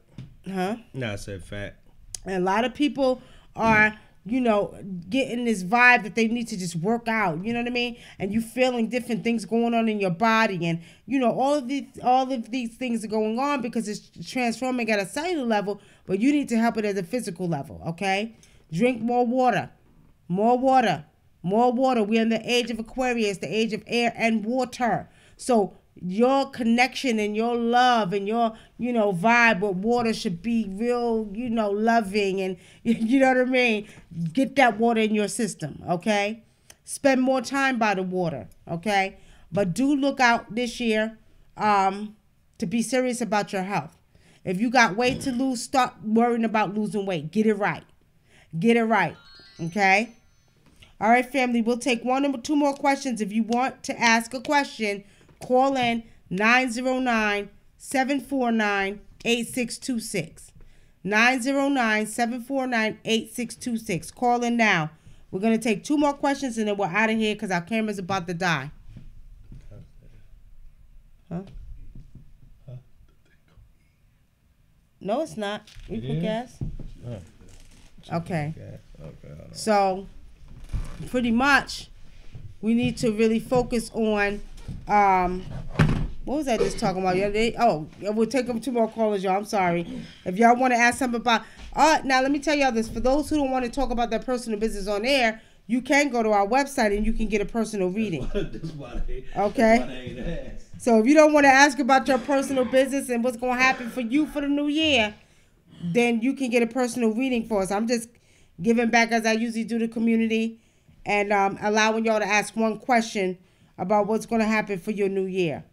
Huh? No, I said fact. And a lot of people are, you know, getting this vibe that they need to just work out. You know what I mean? And you feeling different things going on in your body, and you know all of these things are going on because it's transforming at a cellular level. But you need to help it at a physical level. Okay? Drink more water, more water, more water. We're in the age of Aquarius, the age of air and water. So your connection and your love and your, you know, vibe with water should be real, you know, loving, and you know what I mean? Get that water in your system, okay? Spend more time by the water, okay? But do look out this year to be serious about your health. If you got weight to lose, start worrying about losing weight. Get it right. Get it right, okay? All right, family, we'll take one or two more questions. If you want to ask a question, call in 909-749-8626. 909-749-8626. Call in now. We're going to take two more questions and then we're out of here because our camera's about to die. Huh? No, it's not. We put gas. Okay. So, pretty much, we need to really focus on what was I just talking about? We'll take them two more callers, y'all. I'm sorry. If y'all want to ask something about... now, let me tell y'all this. For those who don't want to talk about their personal business on air, you can go to our website and you can get a personal reading. Okay? So if you don't want to ask about your personal business and what's going to happen for you for the new year, then you can get a personal reading for us. I'm just giving back as I usually do to the community and allowing y'all to ask one question about what's going to happen for your new year.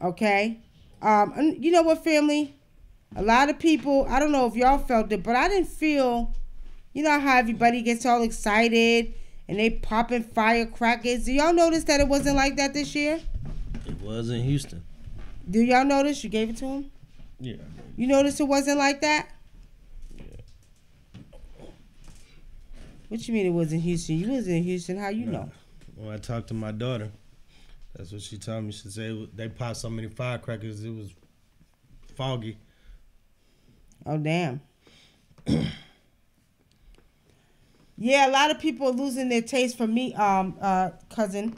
Okay? And you know what, family? A lot of people, I don't know if y'all felt it, but I didn't feel, you know how everybody gets all excited and they popping firecrackers. Do y'all notice that it wasn't like that this year? It was in Houston. Do y'all notice? You gave it to him? Yeah. You noticed it wasn't like that? Yeah. What you mean it was in Houston? You was in Houston. How you know? When I talked to my daughter, that's what she told me. She said they popped so many firecrackers, it was foggy. Oh, damn. Yeah, a lot of people are losing their taste for me, cousin.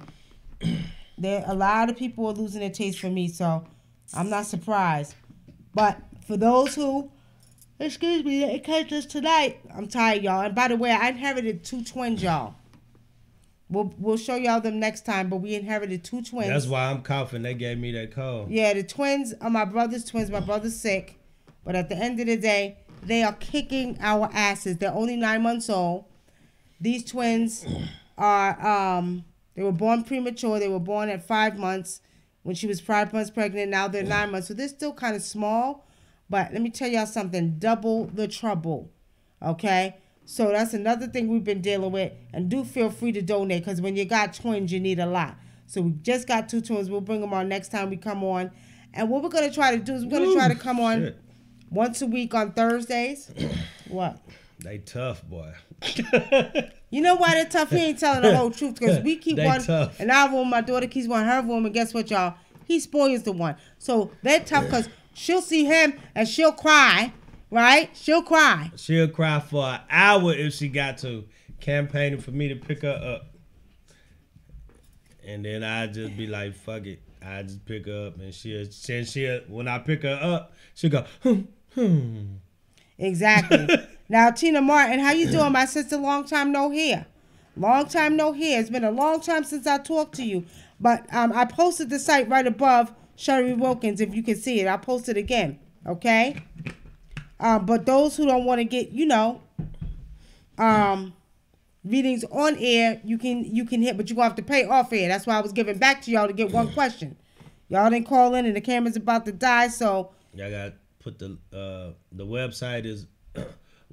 A lot of people are losing their taste for me, so I'm not surprised. But for those who, excuse me, it catch us tonight, I'm tired, y'all. And by the way, I inherited 2 twins, y'all. We'll show y'all them next time, but we inherited 2 twins. That's why I'm coughing. They gave me that cold. Yeah, the twins are my brother's twins. My brother's sick. But at the end of the day, they are kicking our asses. They're only 9 months old. These twins are, they were born premature. They were born at 5 months when she was 5 months pregnant. Now they're 9 months. So they're still kind of small. But let me tell y'all something. Double the trouble. Okay? So that's another thing we've been dealing with. And do feel free to donate because when you got twins, you need a lot. So we just got 2 twins. We'll bring them on next time we come on. And what we're going to try to do is we're going to try to come on once a week on Thursdays. What? They tough, boy. You know why they're tough? He ain't telling the whole truth because we keep one tough. in our room. My daughter keeps one in her room. And guess what, y'all? He spoils the one. So they're tough because she'll see him and she'll cry. Right? She'll cry. She'll cry for an hour if she got to, campaigning for me to pick her up. And then I just be like, fuck it. I just pick her up and she'll when I pick her up, she'll go, Exactly. Now, Tina Martin, how you doing, my sister? Long time no hear. Long time no hear. It's been a long time since I talked to you. But I posted the site right above Sherry Wilkins, if you can see it. I'll post it again. Okay? But those who don't want to get, readings on air, you can hit, but you're going to have to pay off air. That's why I was giving back to y'all to get one question. Y'all didn't call in and the camera's about to die, so. Y'all got to put the website is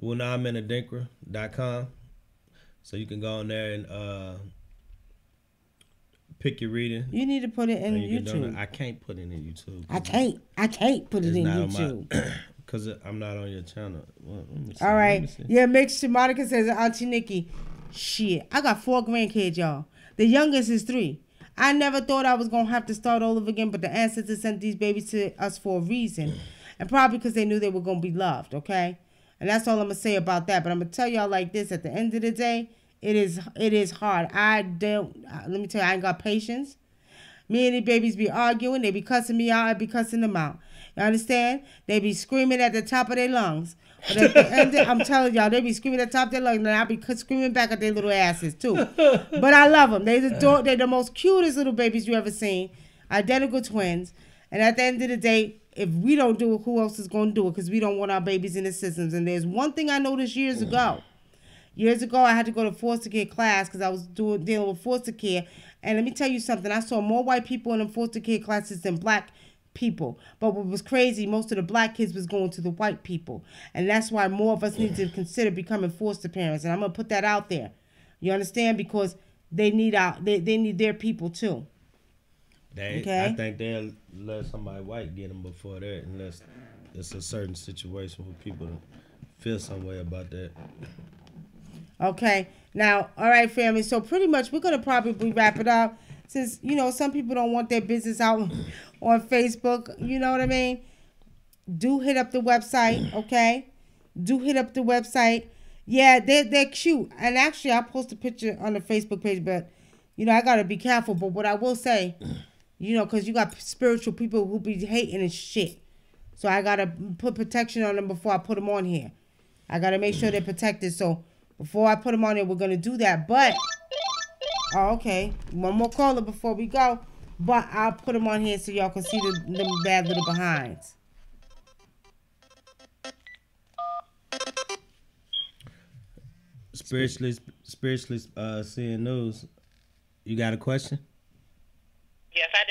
WUNAM.com. So you can go on there and pick your reading. You need to put it in YouTube. I can't put it in YouTube. I can't put it in YouTube. Because I'm not on your channel. Well, all right. Yeah, make sure Monica says, Auntie Nikki, Shit, I got 4 grandkids, y'all. The youngest is 3. I never thought I was going to have to start all over again, but the ancestors sent these babies to us for a reason. And probably because they knew they were going to be loved, okay? And that's all I'm going to say about that. But I'm going to tell y'all like this. At the end of the day, it is hard. Let me tell you, I ain't got patience. Me and the babies be arguing. They be cussing me out. I be cussing them out. You understand? They be screaming at the top of their lungs. But at the end, I'm telling y'all, they be screaming at the top of their lungs, and I be screaming back at their little asses too. But I love them. They're the most cutest little babies you ever seen. Identical twins. And at the end of the day, if we don't do it, who else is going to do it? Because we don't want our babies in the systems. And there's one thing I noticed years ago. Years ago, I had to go to foster care class because I was dealing with foster care. And let me tell you something. I saw more white people in the foster care classes than black people. But what was crazy, most of the black kids was going to the white people. And that's why more of us need to consider becoming foster parents. And I'm going to put that out there. You understand? Because they need they need their people too. I think they'll let somebody white get them before that, unless it's a certain situation where people feel some way about that. Okay. Now, all right, family. So pretty much we're going to probably wrap it up. Since, some people don't want their business out on Facebook. You know what I mean? Do hit up the website, okay? Do hit up the website. Yeah, they're cute. And actually, I'll post a picture on the Facebook page. But, I got to be careful. But what I will say, because you got spiritual people who be hating and shit. So I got to put protection on them before I put them on here. I got to make sure they're protected. So before I put them on there, we're going to do that. But... oh, okay. One more caller before we go. But I'll put them on here so y'all can see the bad little behinds. Spiritually seeing news. You got a question? Yes, I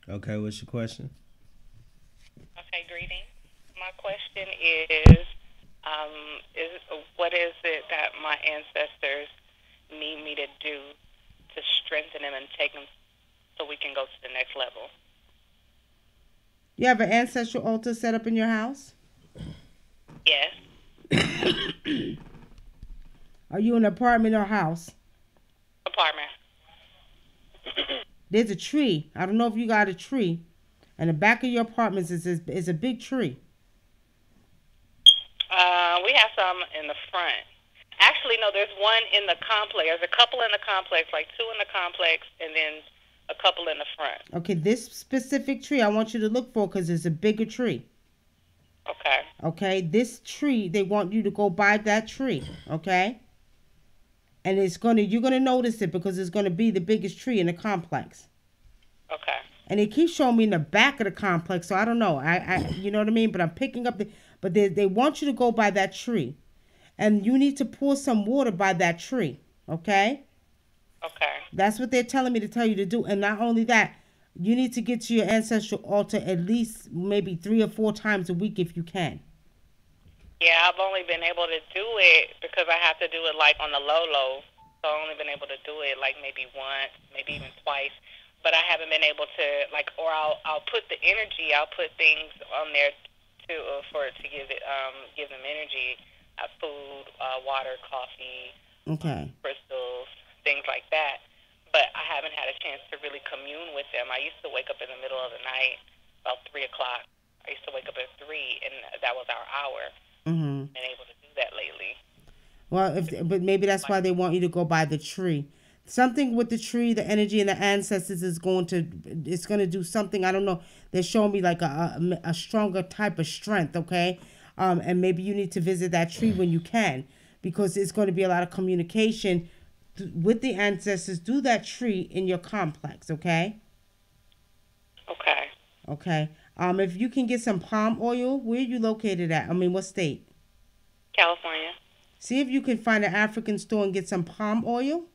do. Okay, what's your question? Okay, greetings. My question is what is it that my ancestors need me to do to strengthen them and take them so we can go to the next level? You have an ancestral altar set up in your house? Yes. Are you in an apartment or house? Apartment. There's a tree. I don't know if you got a tree. And the back of your apartment is a big tree. We have some in the front. Actually, no, there's one in the complex. There's a couple in the complex, like 2 in the complex, and then a couple in the front. Okay, this specific tree I want you to look for because it's a bigger tree. Okay. Okay, this tree, they want you to go by that tree, okay? And you're gonna notice it because it's gonna be the biggest tree in the complex. Okay. And it keeps showing me in the back of the complex, so I don't know. You know what I mean? But I'm picking up but they want you to go by that tree. And you need to pour some water by that tree, okay? Okay. That's what they're telling me to tell you to do. And not only that, you need to get to your ancestral altar at least maybe 3 or 4 times a week if you can. Yeah, I've only been able to do it because I have to do it like on the low. So I've only been able to do it like maybe once, maybe even twice. But I haven't been able to I'll put the energy, I'll put things on there to give them energy. Food, water, coffee, crystals, things like that. But I haven't had a chance to really commune with them. I used to wake up in the middle of the night, about 3 o'clock. I used to wake up at 3, and that was our hour. Mm-hmm. Been able to do that lately. Well, but maybe that's why they want you to go by the tree. Something with the tree, the energy and the ancestors it's going to do something. I don't know. They're showing me like a stronger type of strength, okay? And maybe you need to visit that tree when you can, because it's going to be a lot of communication with the ancestors through that tree in your complex, okay? Okay. Okay. If you can get some palm oil, where are you located at? I mean, what state? California. See if you can find an African store and get some palm oil.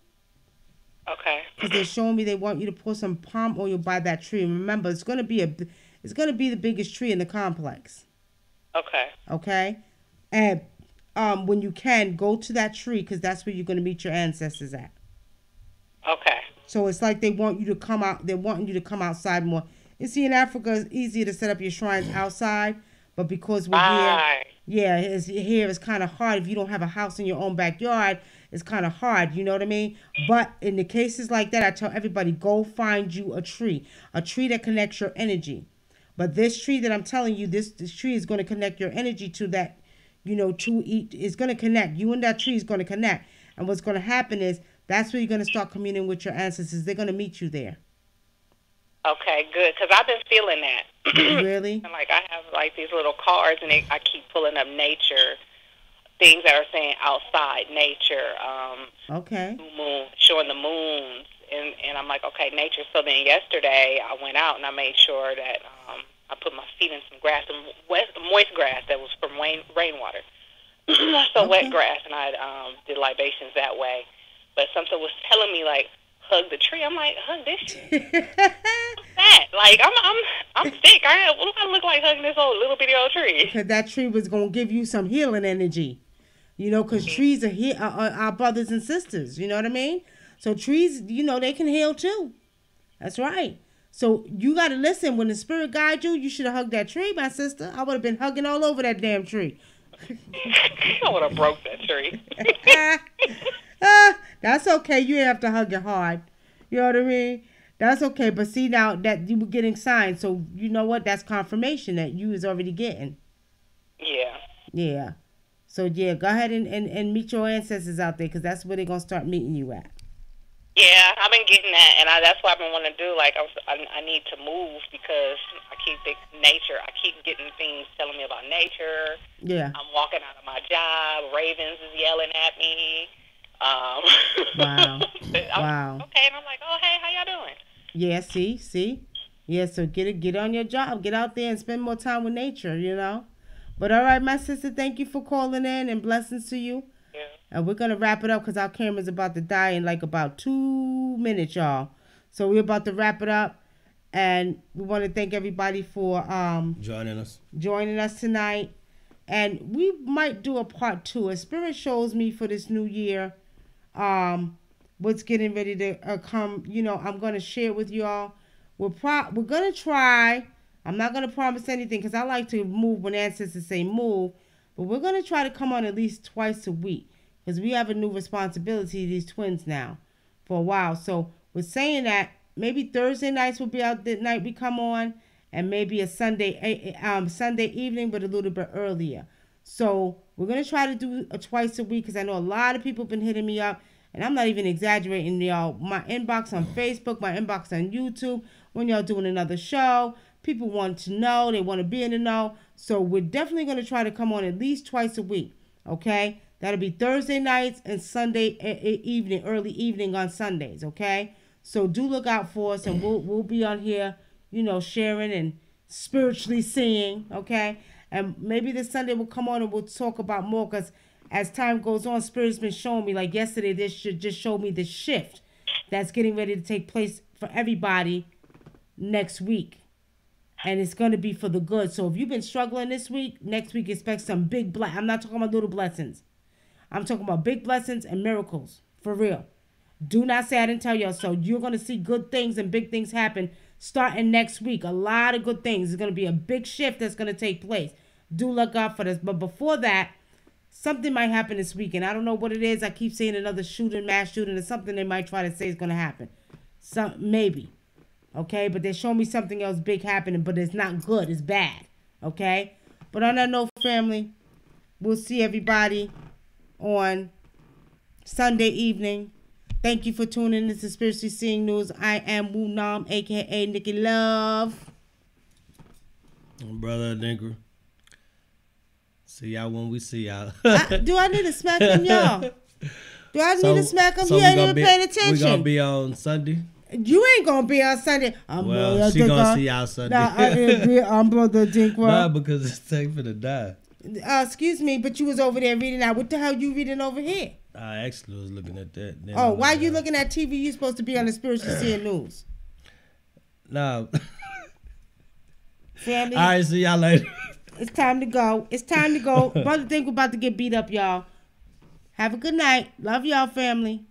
Okay. Because they're showing me they want you to pour some palm oil by that tree. And remember, it's going to be the biggest tree in the complex. Okay. Okay? And when you can, go to that tree because that's where you're going to meet your ancestors at. Okay. So it's like they want you to come out. They're wanting you to come outside more. You see, in Africa, it's easier to set up your shrines outside. But because we're here, Yeah, his hair is kind of hard. If you don't have a house in your own backyard, it's kind of hard. You know what I mean? But in the cases like that, I tell everybody, go find you a tree that connects your energy. But this tree that I'm telling you, this tree is going to connect your energy to that, to eat. It's going to connect. You and that tree is going to connect. And what's going to happen is that's where you're going to start communing with your ancestors. They're going to meet you there. Okay, good, because I've been feeling that. Really? And like I have like these little cards, and I keep pulling up nature things that are saying outside nature. Okay. Moon, showing the moons, and I'm like, okay, nature. So then yesterday I went out and I made sure that I put my feet in some grass, some moist grass that was from rainwater. So wet grass, and I did libations that way. But something was telling me like, hug the tree. I'm like, hug this tree. What's that? Like, I'm sick. What do I look like hugging this little bitty old tree? Because that tree was going to give you some healing energy. Because trees are our brothers and sisters. You know what I mean? So trees, they can heal too. That's right. So you got to listen. When the spirit guides you, you should have hugged that tree, my sister. I would have been hugging all over that damn tree. I would have broke that tree. That's okay. You didn't have to hug it hard. You know what I mean? That's okay. But see, now that you were getting signs, so you know what? That's confirmation that you was already getting. Yeah. Yeah. So, yeah, go ahead and meet your ancestors out there, because that's where they're going to start meeting you at. Yeah, I've been getting that, and that's what I've been wanting to do. Like, I need to move because I keep nature. I keep getting things telling me about nature. Yeah. I'm walking out of my job. Ravens is yelling at me. Wow. Wow. Okay, and I'm like, oh, hey, how y'all doing? Yeah, see? Yeah, so get on your job. Get out there and spend more time with nature, But all right, my sister, thank you for calling in, and blessings to you. Yeah. And we're going to wrap it up because our camera's about to die in like about 2 minutes, y'all. So we're about to wrap it up. And we want to thank everybody for joining us tonight. And we might do a part 2. As Spirit shows me for this new year, what's getting ready to come, I'm going to share with y'all. We're going to try. I'm not going to promise anything because I like to move when ancestors say move. But we're going to try to come on at least twice a week because we have a new responsibility, these twins now, for a while. So we're saying that maybe Thursday nights will be out the night we come on, and maybe a Sunday evening, but a little bit earlier. So we're going to try to do a twice a week because I know a lot of people have been hitting me up, and I'm not even exaggerating, y'all. My inbox on Facebook, my inbox on YouTube, when y'all doing another show. People want to know. They want to be in the know. So we're definitely going to try to come on at least twice a week, okay? That'll be Thursday nights and Sunday evening, early evening on Sundays, okay? So do look out for us, and we'll be on here, sharing and spiritually seeing, okay? And maybe this Sunday we'll come on and we'll talk about more because as time goes on, Spirit's been showing me, like yesterday, this just showed me the shift that's getting ready to take place for everybody next week. And it's going to be for the good. So if you've been struggling this week, next week expect some big I'm not talking about little blessings. I'm talking about big blessings and miracles. For real. Do not say I didn't tell y'all so. You're going to see good things and big things happen starting next week. A lot of good things. There's going to be a big shift that's going to take place. Do look out for this. But before that, something might happen this week. And I don't know what it is. I keep saying another mass shooting, or something they might try to say is going to happen. Maybe. Okay, but they show me something else big happening, but it's not good. It's bad. Okay? But on that note, family, we'll see everybody on Sunday evening. Thank you for tuning in to Spiritually Seeing News. I am WUNAM, a.k.a. Nicky Love. Brother Dinker. See y'all when we see y'all. Do I need to smack them, y'all? Do I need to smack them? You ain't even paying attention. We're going to be on Sunday. You ain't gonna be on Sunday. She gonna see y'all Sunday. I'm Brother Dinker. Nah, because it's safe for to die. Excuse me, but you was over there reading out. What the hell you reading over here? I actually was looking at that. Why you looking at TV? You supposed to be on the Spiritually Seeing News. No. Family. All right, see y'all later. It's time to go. Brother Dinker about to get beat up, y'all. Have a good night. Love y'all, family.